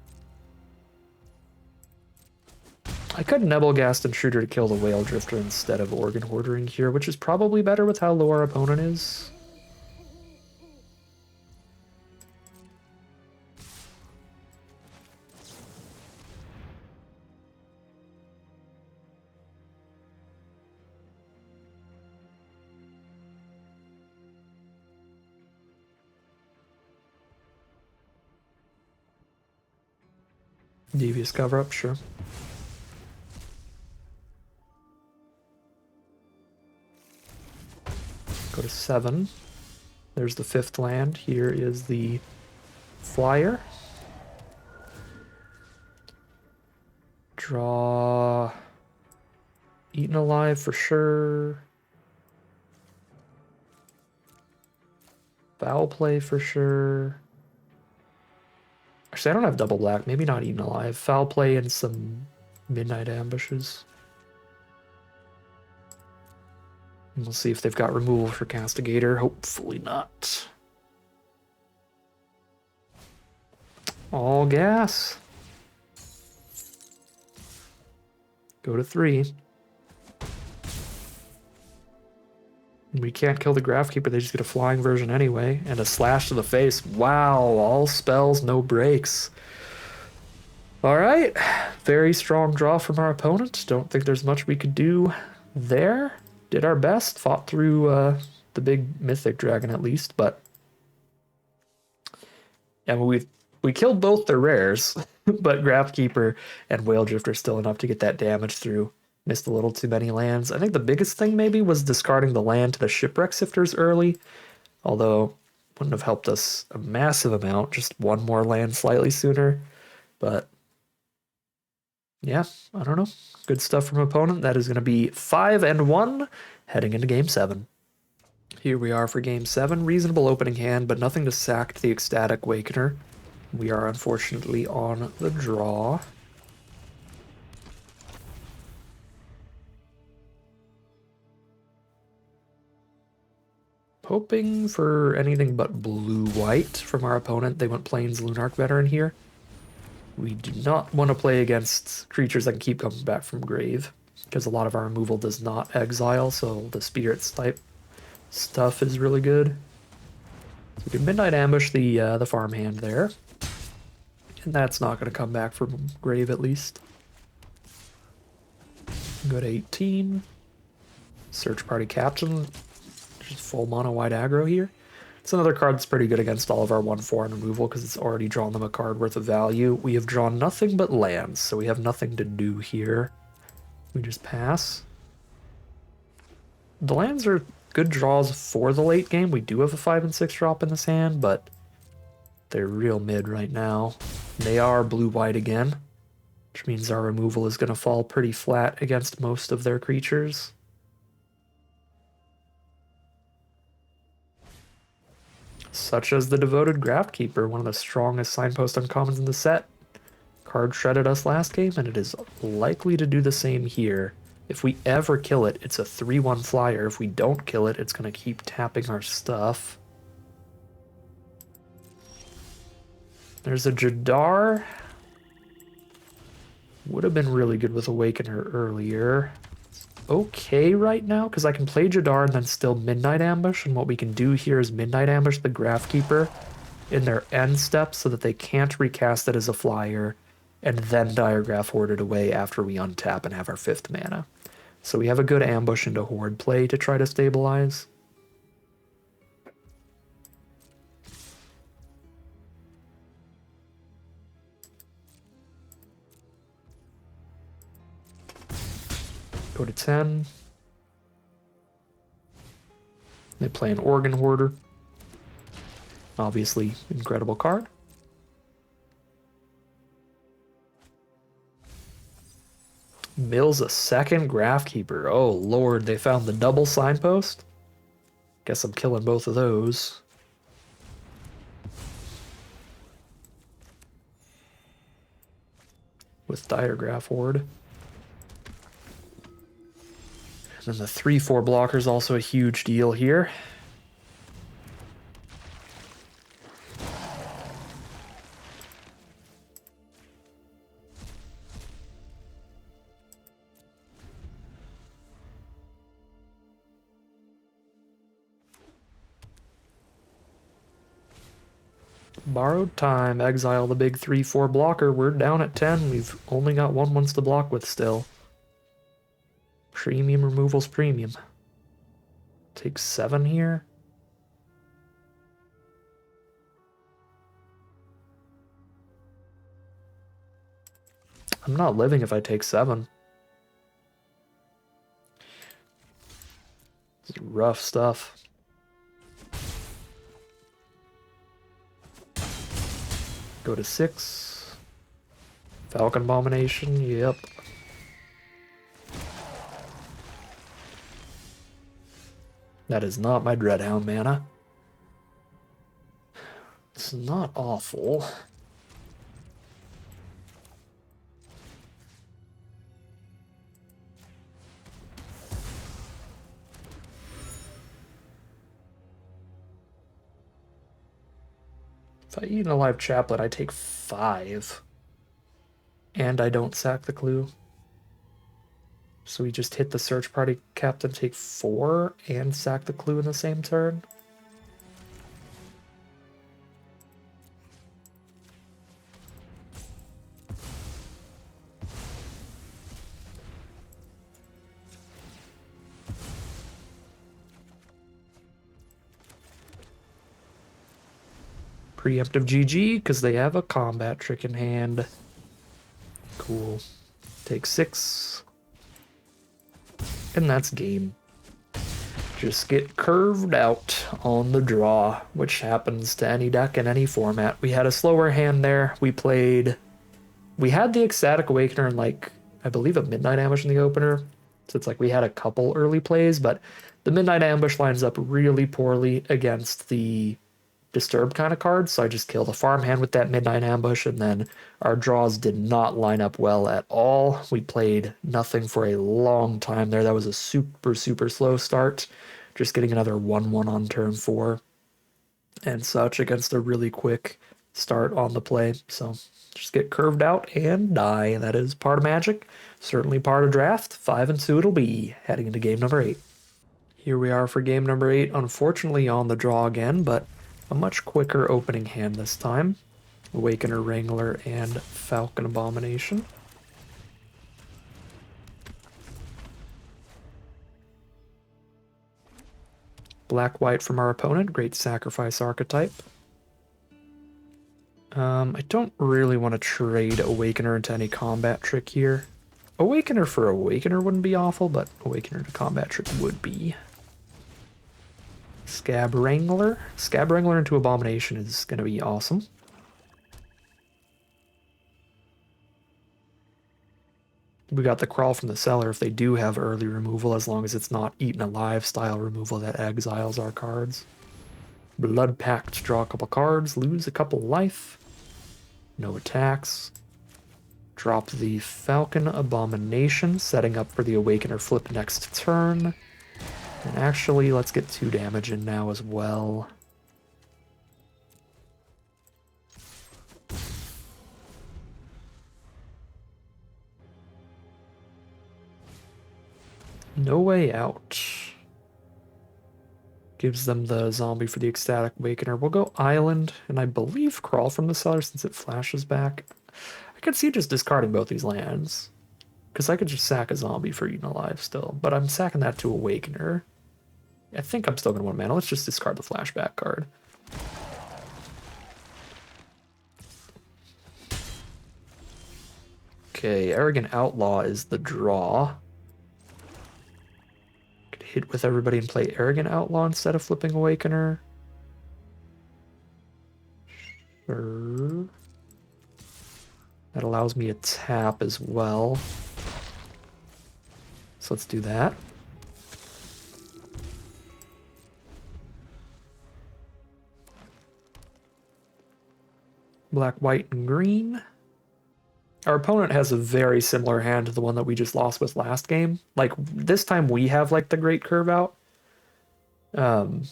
I could Nebelgast Intruder to kill the Whale Drifter instead of Organ Hoardering here, which is probably better with how low our opponent is. Devious Cover-Up, sure. Go to 7. There's the 5th land. Here is the Flyer. Draw Eaten Alive for sure. Foul Play for sure. Actually, I don't have double black. Maybe not Eaten Alive. Foul Play and some Midnight Ambushes. And we'll see if they've got removal for Castigator. Hopefully not. All gas. Go to 3. We can't kill the Graphkeeper. They just get a flying version anyway. And a slash to the face. Wow, all spells, no breaks. All right, very strong draw from our opponent. Don't think there's much we could do there. Did our best, fought through the big mythic dragon at least, but yeah, we killed both their rares, but Graftkeeper and Whale Drifter still enough to get that damage through. Missed a little too many lands. I think the biggest thing maybe was discarding the land to the Shipwreck Sifters early, although wouldn't have helped us a massive amount, just one more land slightly sooner. But yeah, I don't know. Good stuff from opponent. That is going to be 5-1 heading into game 7. Here we are for game 7. Reasonable opening hand, but nothing to sack the Ecstatic Awakener. We are unfortunately on the draw. Hoping for anything but blue-white from our opponent. They went Plains Lunarch Veteran here. We do not want to play against creatures that can keep coming back from grave, because a lot of our removal does not exile, so the spirits type stuff is really good. We can Midnight Ambush the farmhand there, and that's not going to come back from grave at least. Go to 18. Search Party Captain, just full mono white aggro here. It's another card that's pretty good against all of our 1/4 and removal because it's already drawn them a card worth of value. We have drawn nothing but lands, so we have nothing to do here. We just pass. The lands are good draws for the late game. We do have a 5 and 6 drop in this hand, but they're real mid right now. They are blue-white again, which means our removal is going to fall pretty flat against most of their creatures. Such as the Devoted Graftkeeper, one of the strongest signpost uncommons in the set. Card shredded us last game, and it is likely to do the same here. If we ever kill it, it's a 3/1 flyer. If we don't kill it, it's going to keep tapping our stuff. There's a Jadar. Would have been really good with Awakener earlier. Okay right now, because I can play Jadar and then still Midnight Ambush, and what we can do here is Midnight Ambush the Graftkeeper in their end step so that they can't recast it as a flyer, and then Diregraph Horde it away after we untap and have our 5th mana. So we have a good ambush into Horde play to try to stabilize. Go to 10. They play an Organ Hoarder. Obviously, incredible card. Mills a second Graftkeeper. Oh lord, they found the double signpost. Guess I'm killing both of those. With Diregraph Horde. And then the 3/4 blocker is also a huge deal here. Borrowed Time, exile the big 3/4 blocker. We're down at 10. We've only got one once to block with still. Premium removal's premium. Take 7 here. I'm not living if I take 7. This is rough stuff. Go to 6. Falcon Abomination, yep. That is not my Dreadhound mana. It's not awful. If I eat an Alive Chaplet, I take 5. And I don't sack the clue. So we just hit the Search Party Captain, take 4, and sack the clue in the same turn. Preemptive GG because they have a combat trick in hand. Cool. Take 6. And that's game. Just get curved out on the draw, which happens to any deck in any format. We had a slower hand there. We had the Ecstatic Awakener and like, I believe a Midnight Ambush in the opener. So it's like we had a couple early plays, but the Midnight Ambush lines up really poorly against the Disturb kind of cards. So I just killed a farmhand with that Midnight Ambush, and then our draws did not line up well at all. We played nothing for a long time there. That was a super, super slow start. Just getting another 1-1 on turn 4 and such against a really quick start on the play. So just get curved out and die. That is part of Magic. Certainly part of draft. 5-2 it'll be, heading into game number 8. Here we are for game number 8. Unfortunately on the draw again, but a much quicker opening hand this time. Awakener, Wrangler, and Falcon Abomination. Black-white from our opponent. Great sacrifice archetype. I don't really want to trade Awakener into any combat trick here. Awakener for Awakener wouldn't be awful, but Awakener to combat trick would be. Scab Wrangler. Scab Wrangler into Abomination is going to be awesome. We got the Crawl from the Cellar if they do have early removal, as long as it's not Eaten Alive style removal that exiles our cards. Blood Pact, draw a couple cards, lose a couple life. No attacks. Drop the Falcon Abomination, setting up for the Awakener flip next turn. And actually, let's get 2 damage in now as well. No Way Out. Gives them the zombie for the Ecstatic Awakener. We'll go Island, and I believe Crawl from the Cellar since it flashes back. I could see just discarding both these lands. Because I could just sack a zombie for Eaten Alive still. But I'm sacking that to Awakener. I think I'm still going to want mana. Let's just discard the flashback card. Okay, Arrogant Outlaw is the draw. Could hit with everybody and play Arrogant Outlaw instead of flipping Awakener. Sure. That allows me a tap as well. So let's do that. Black, white, and green. Our opponent has a very similar hand to the one that we just lost with last game. Like, this time we have, like, the Great Curve out. And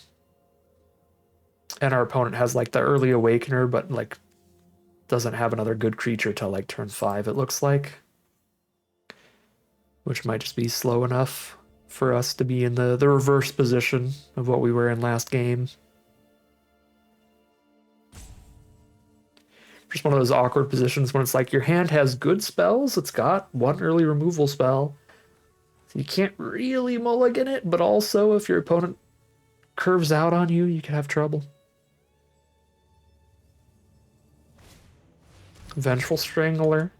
our opponent has, like, the early Awakener, but, like, doesn't have another good creature till, like, turn 5, it looks like. Which might just be slow enough for us to be in the reverse position of what we were in last game. Just one of those awkward positions when it's like your hand has good spells. It's got 1 early removal spell. So you can't really mulligan it, but also if your opponent curves out on you, you can have trouble. Vengeful Strangler.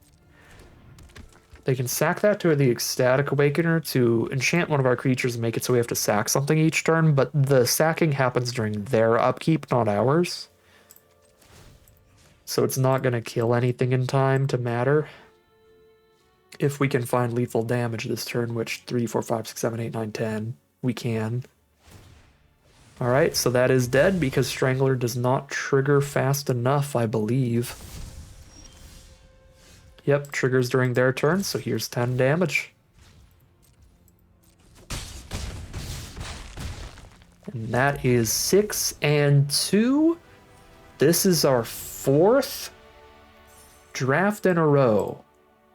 They can sack that to the Ecstatic Awakener to enchant one of our creatures and make it so we have to sack something each turn, but the sacking happens during their upkeep, not ours. So it's not going to kill anything in time to matter. If we can find lethal damage this turn, which 3, 4, 5, 6, 7, 8, 9, 10, we can. Alright, so that is dead because Strangler does not trigger fast enough, I believe. Yep, triggers during their turn, so here's 10 damage. And that is 6 and 2. This is our 4th draft in a row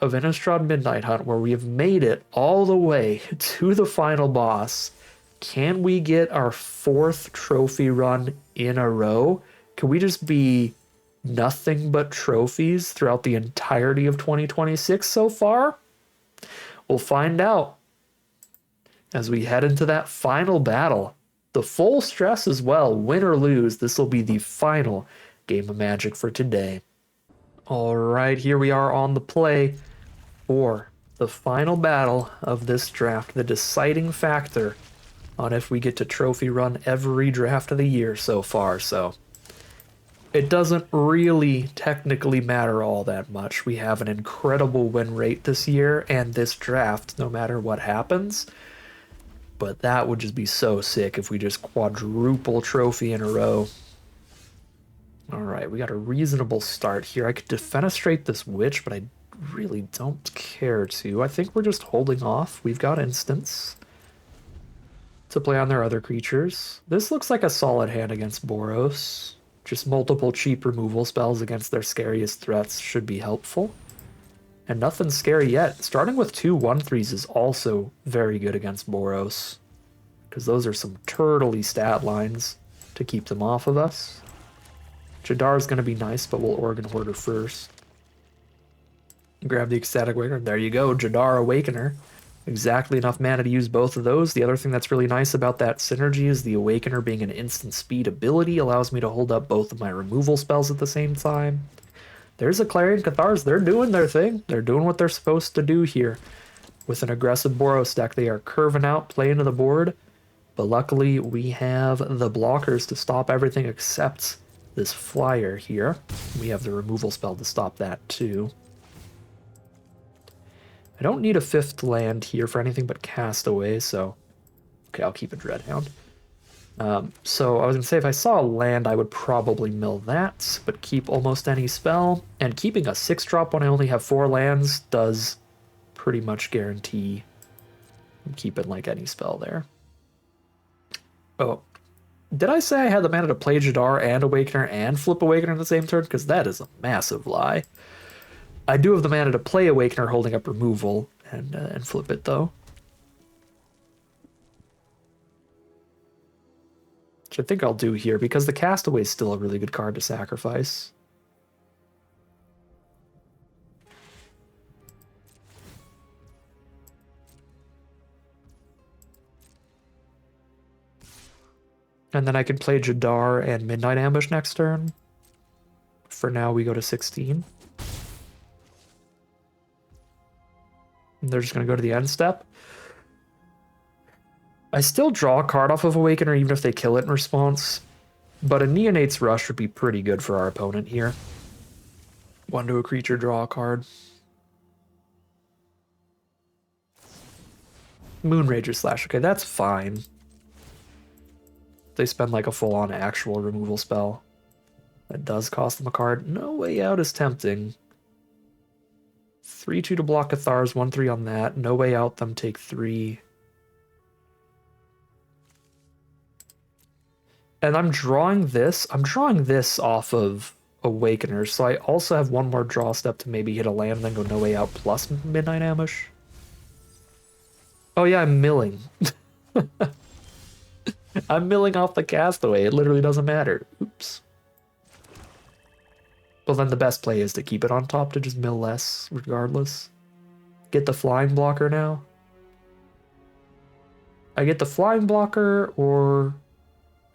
of Innistrad Midnight Hunt where we have made it all the way to the final boss. Can we get our 4th trophy run in a row? Can we just be nothing but trophies throughout the entirety of 2026 so far? We'll find out as we head into that final battle. The full stress as well, win or lose, this will be the final game of Magic for today. All right, here we are on the play for the final battle of this draft, the deciding factor on if we get to trophy run every draft of the year so far. So it doesn't really technically matter all that much. We have an incredible win rate this year and this draft, no matter what happens. But that would just be so sick if we just quadruple trophy in a row. All right, we got a reasonable start here. I could defenestrate this witch, but I really don't care to. I think we're just holding off. We've got instants to play on their other creatures. This looks like a solid hand against Boros. Just multiple cheap removal spells against their scariest threats should be helpful. And nothing scary yet. Starting with 2 1/3s is also very good against Boros, because those are some turtley stat lines to keep them off of us. Jadar is going to be nice, but we'll Organ Hoarder first. Grab the Ecstatic Awakener. There you go, Jadar Awakener. Exactly enough mana to use both of those. The other thing that's really nice about that synergy is the Awakener being an instant speed ability allows me to hold up both of my removal spells at the same time. There's a Clarion Cathars. They're doing their thing. They're doing what they're supposed to do here. With an aggressive Boros deck, they are curving out, playing to the board. But luckily, we have the blockers to stop everything except this flyer here. We have the removal spell to stop that too. I don't need a 5th land here for anything but Castaway, so... Okay, I'll keep a Dreadhound. So I was going to say, if I saw a land, I would probably mill that, but keep almost any spell. And keeping a 6-drop when I only have 4 lands does pretty much guarantee keeping like any spell there. Oh, did I say I had the mana to play Jadar and Awakener and flip Awakener in the same turn? Because that is a massive lie. I do have the mana to play Awakener holding up removal and flip it, though. Which I think I'll do here, because the Castaway is still a really good card to sacrifice. And then I can play Jadar and Midnight Ambush next turn. For now, we go to 16. And they're just going to go to the end step. I still draw a card off of Awakener even if they kill it in response, but a Neonate's Rush would be pretty good for our opponent here. 1 to a creature, draw a card. Moonrager Slash, okay, that's fine. They spend like a full-on actual removal spell. That does cost them a card. No Way Out is tempting. 3-2 to block Cathars, 1-3 on that. No Way Out, them take 3. And I'm drawing this off of Awakener, so I also have 1 more draw step to maybe hit a land and then go No Way Out plus Midnight Ambush. Oh yeah, I'm milling. I'm milling off the Castaway. It literally doesn't matter. Oops. Well, then the best play is to keep it on top to just mill less, regardless. Get the flying blocker now. I get the flying blocker or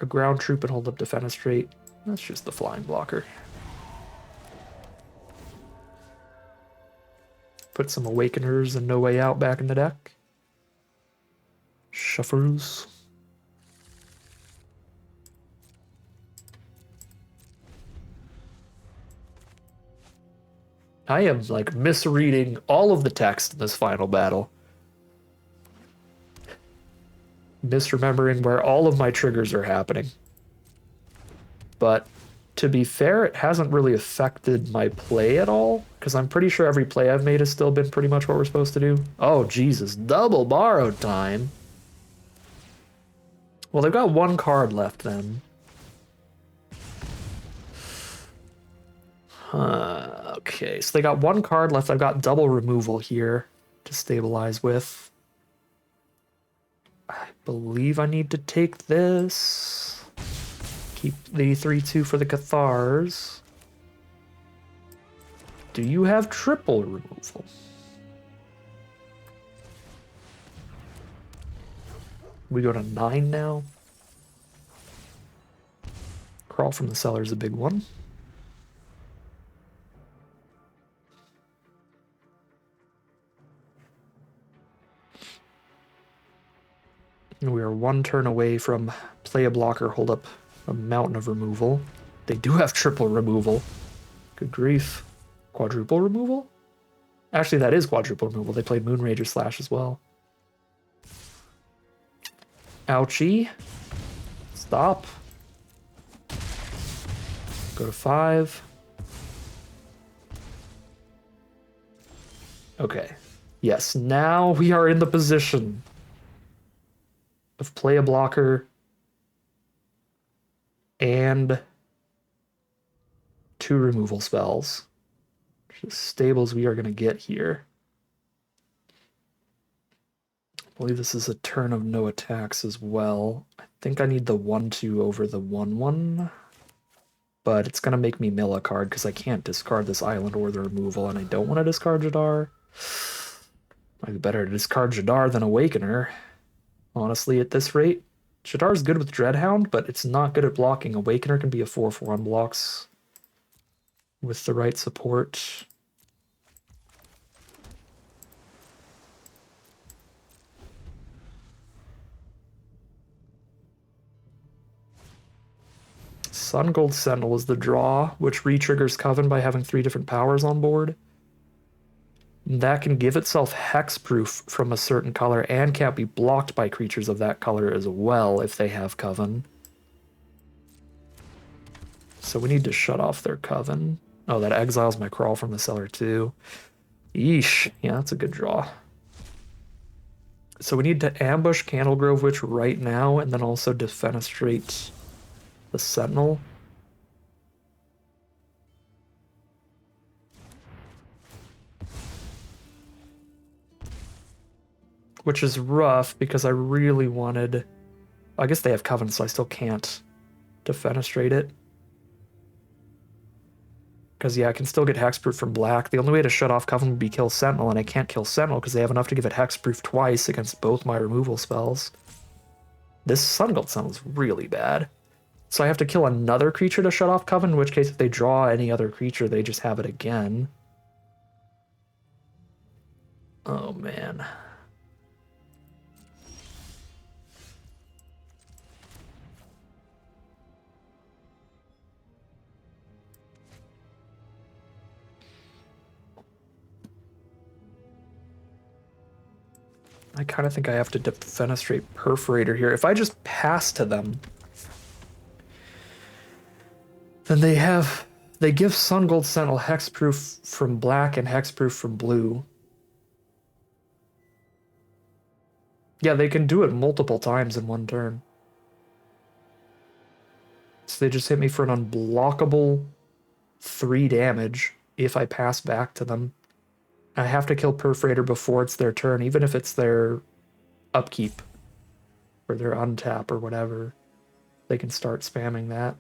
a ground troop and hold up Defenestrate. That's just the flying blocker. Put some Awakeners and No Way Out back in the deck. Shuffles. I am like misreading all of the text in this final battle. Misremembering where all of my triggers are happening. But to be fair, it hasn't really affected my play at all, because I'm pretty sure every play I've made has still been pretty much what we're supposed to do. Oh, Jesus. Double borrowed time. Well, they've got 1 card left then. Okay, so they got 1 card left. I've got double removal here to stabilize with. I believe I need to take this. Keep the 3-2 for the Cathars. Do you have triple removal? We go to 9 now. Crawl from the Cellar is a big one. And we are one turn away from play a blocker, hold up a mountain of removal. They do have triple removal. Good grief. Quadruple removal? Actually, that is quadruple removal. They played Moonrager Slash as well. Ouchie. Stop. Go to 5. Okay. Yes, now we are in the position of play a blocker and 2 removal spells. As stable as we are going to get here. I believe this is a turn of no attacks as well. I think I need the 1/2 over the 1/1. But it's going to make me mill a card because I can't discard this island or the removal, and I don't want to discard Jadar. Might be better to discard Jadar than Awakener. Honestly, at this rate, Jadar's good with Dreadhound, but it's not good at blocking. Awakener can be a 4/4 on blocks with the right support. Sun Gold Sentinel is the draw, which re-triggers Coven by having 3 different powers on board. That can give itself hexproof from a certain color and can't be blocked by creatures of that color as well if they have Coven. So we need to shut off their Coven. Oh, that exiles my Crawl from the cellar too. Yeesh. Yeah, that's a good draw. So we need to ambush Candlegrove Witch right now and then also defenestrate the Sentinel. Which is rough because I really wanted... I guess they have Coven, so I still can't defenestrate it. Because, yeah, I can still get Hexproof from black. The only way to shut off Coven would be kill Sentinel, and I can't kill Sentinel because they have enough to give it Hexproof twice against both my removal spells. This Sun Gold Sentinel is really bad. So I have to kill another creature to shut off Coven, in which case if they draw any other creature, they just have it again. Oh, man. I kind of think I have to defenestrate Perforator here. If I just pass to them, then they give Sun Gold Sentinel hexproof from black and hexproof from blue. Yeah, they can do it multiple times in one turn. So they just hit me for an unblockable 3 damage if I pass back to them. I have to kill Perforator before it's their turn, even if it's their upkeep or their untap or whatever. They can start spamming that.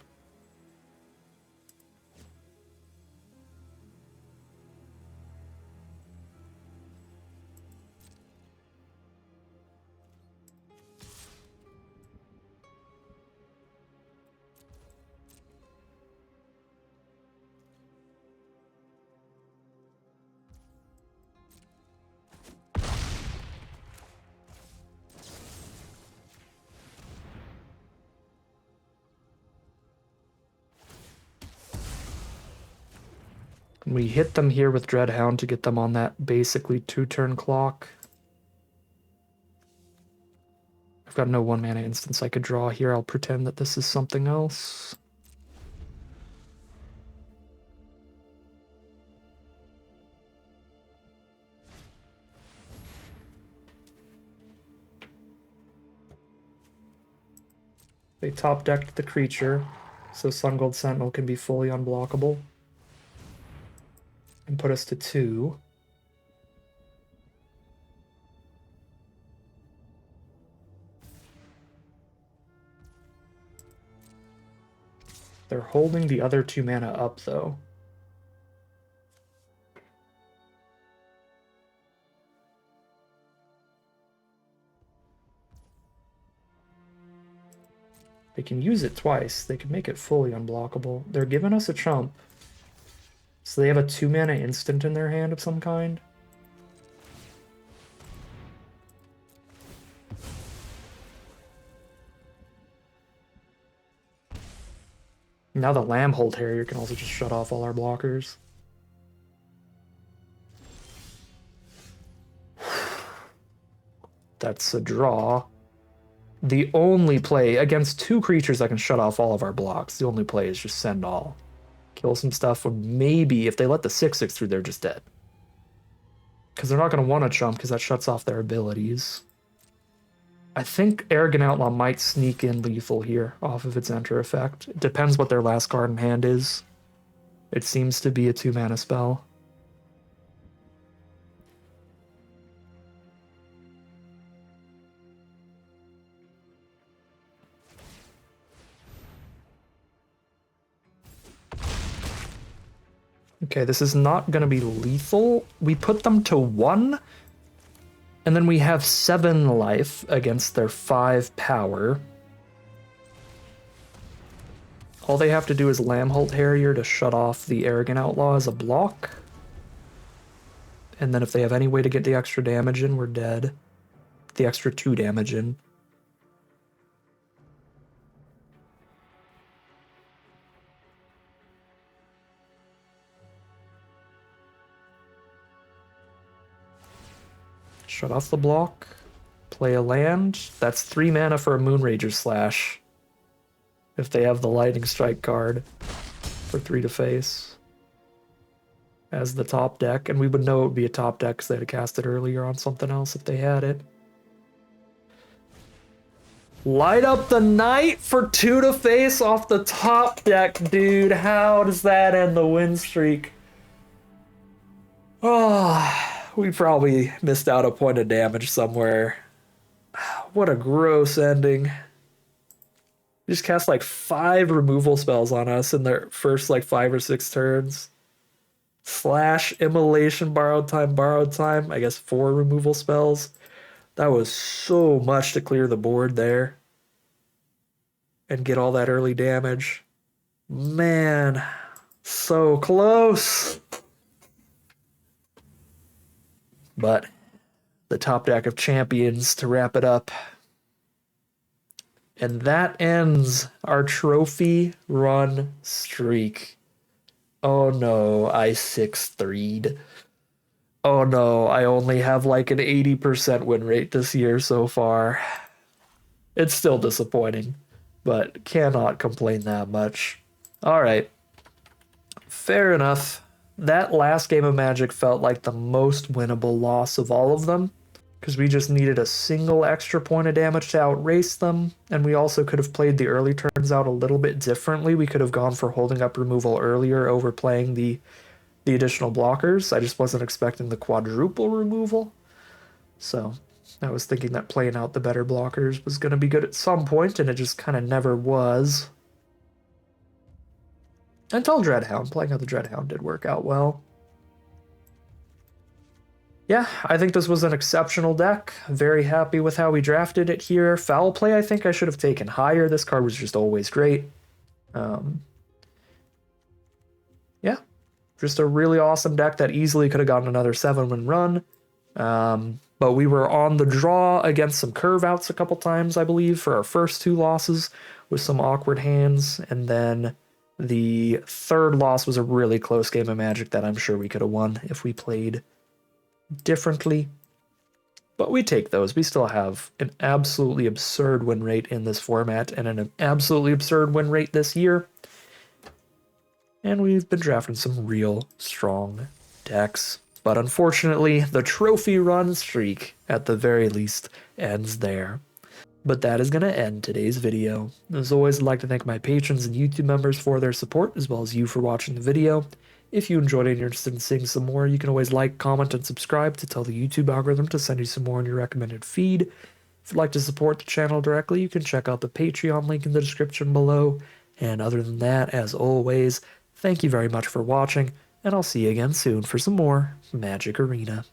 We hit them here with Dreadhound to get them on that basically 2-turn clock. I've got no 1-mana instance I could draw here. I'll pretend that this is something else. They top decked the creature, so Sun Gold Sentinel can be fully unblockable. And put us to 2. They're holding the other 2 mana up, though. They can use it twice. They can make it fully unblockable. They're giving us a chump. So they have a 2-mana instant in their hand of some kind. Now the Lambhold Harrier can also just shut off all our blockers. That's a draw. The only play against two creatures that can shut off all of our blocks, the only play is just send all. Kill some stuff, or maybe if they let the 6/6 through, they're just dead. Because they're not going to want to chump because that shuts off their abilities. I think Arrogant Outlaw might sneak in lethal here off of its enter effect. It depends what their last card in hand is. It seems to be a 2-mana spell. Okay, this is not going to be lethal. We put them to 1, and then we have 7 life against their 5 power. All they have to do is Lambholt Harrier to shut off the Arrogant Outlaw as a block. And then if they have any way to get the extra damage in, we're dead. The extra 2 damage in. Shut off the block. Play a land. That's 3 mana for a Moonrager Slash. If they have the Lightning Strike card for 3 to face. As the top deck. And we would know it would be a top deck because they had cast it earlier on something else if they had it. Light up the Knight for 2 to face off the top deck, dude. How does that end the win streak? Oh... We probably missed out a point of damage somewhere. What a gross ending. They just cast like 5 removal spells on us in their first like 5 or 6 turns. Slash, Immolation, Borrowed Time. I guess 4 removal spells. That was so much to clear the board there. And get all that early damage. Man, so close. But the top deck of champions to wrap it up. And that ends our trophy run streak. Oh no, I 6-3'd. Oh no, I only have like an 80% win rate this year so far. It's still disappointing, but cannot complain that much. All right, fair enough. That last game of Magic felt like the most winnable loss of all of them, because we just needed a single extra point of damage to outrace them, and we also could have played the early turns out a little bit differently. We could have gone for holding up removal earlier over playing the additional blockers. I just wasn't expecting the quadruple removal. So I was thinking that playing out the better blockers was going to be good at some point, and it just kind of never was. Until Dreadhound. Playing out the Dreadhound did work out well. Yeah, I think this was an exceptional deck. Very happy with how we drafted it here. Foul play, I think I should have taken higher. This card was just always great. Yeah, just a really awesome deck that easily could have gotten another 7-win run. But we were on the draw against some curve outs a couple times, I believe, for our first 2 losses with some awkward hands. And then the third loss was a really close game of Magic that I'm sure we could have won if we played differently. But we take those. We still have an absolutely absurd win rate in this format and an absolutely absurd win rate this year. And we've been drafting some real strong decks. But unfortunately, the trophy run streak, at the very least, ends there. But that is going to end today's video. As always, I'd like to thank my patrons and YouTube members for their support, as well as you for watching the video. If you enjoyed it and you're interested in seeing some more, you can always like, comment, and subscribe to tell the YouTube algorithm to send you some more in your recommended feed. If you'd like to support the channel directly, you can check out the Patreon link in the description below. And other than that, as always, thank you very much for watching, and I'll see you again soon for some more Magic Arena.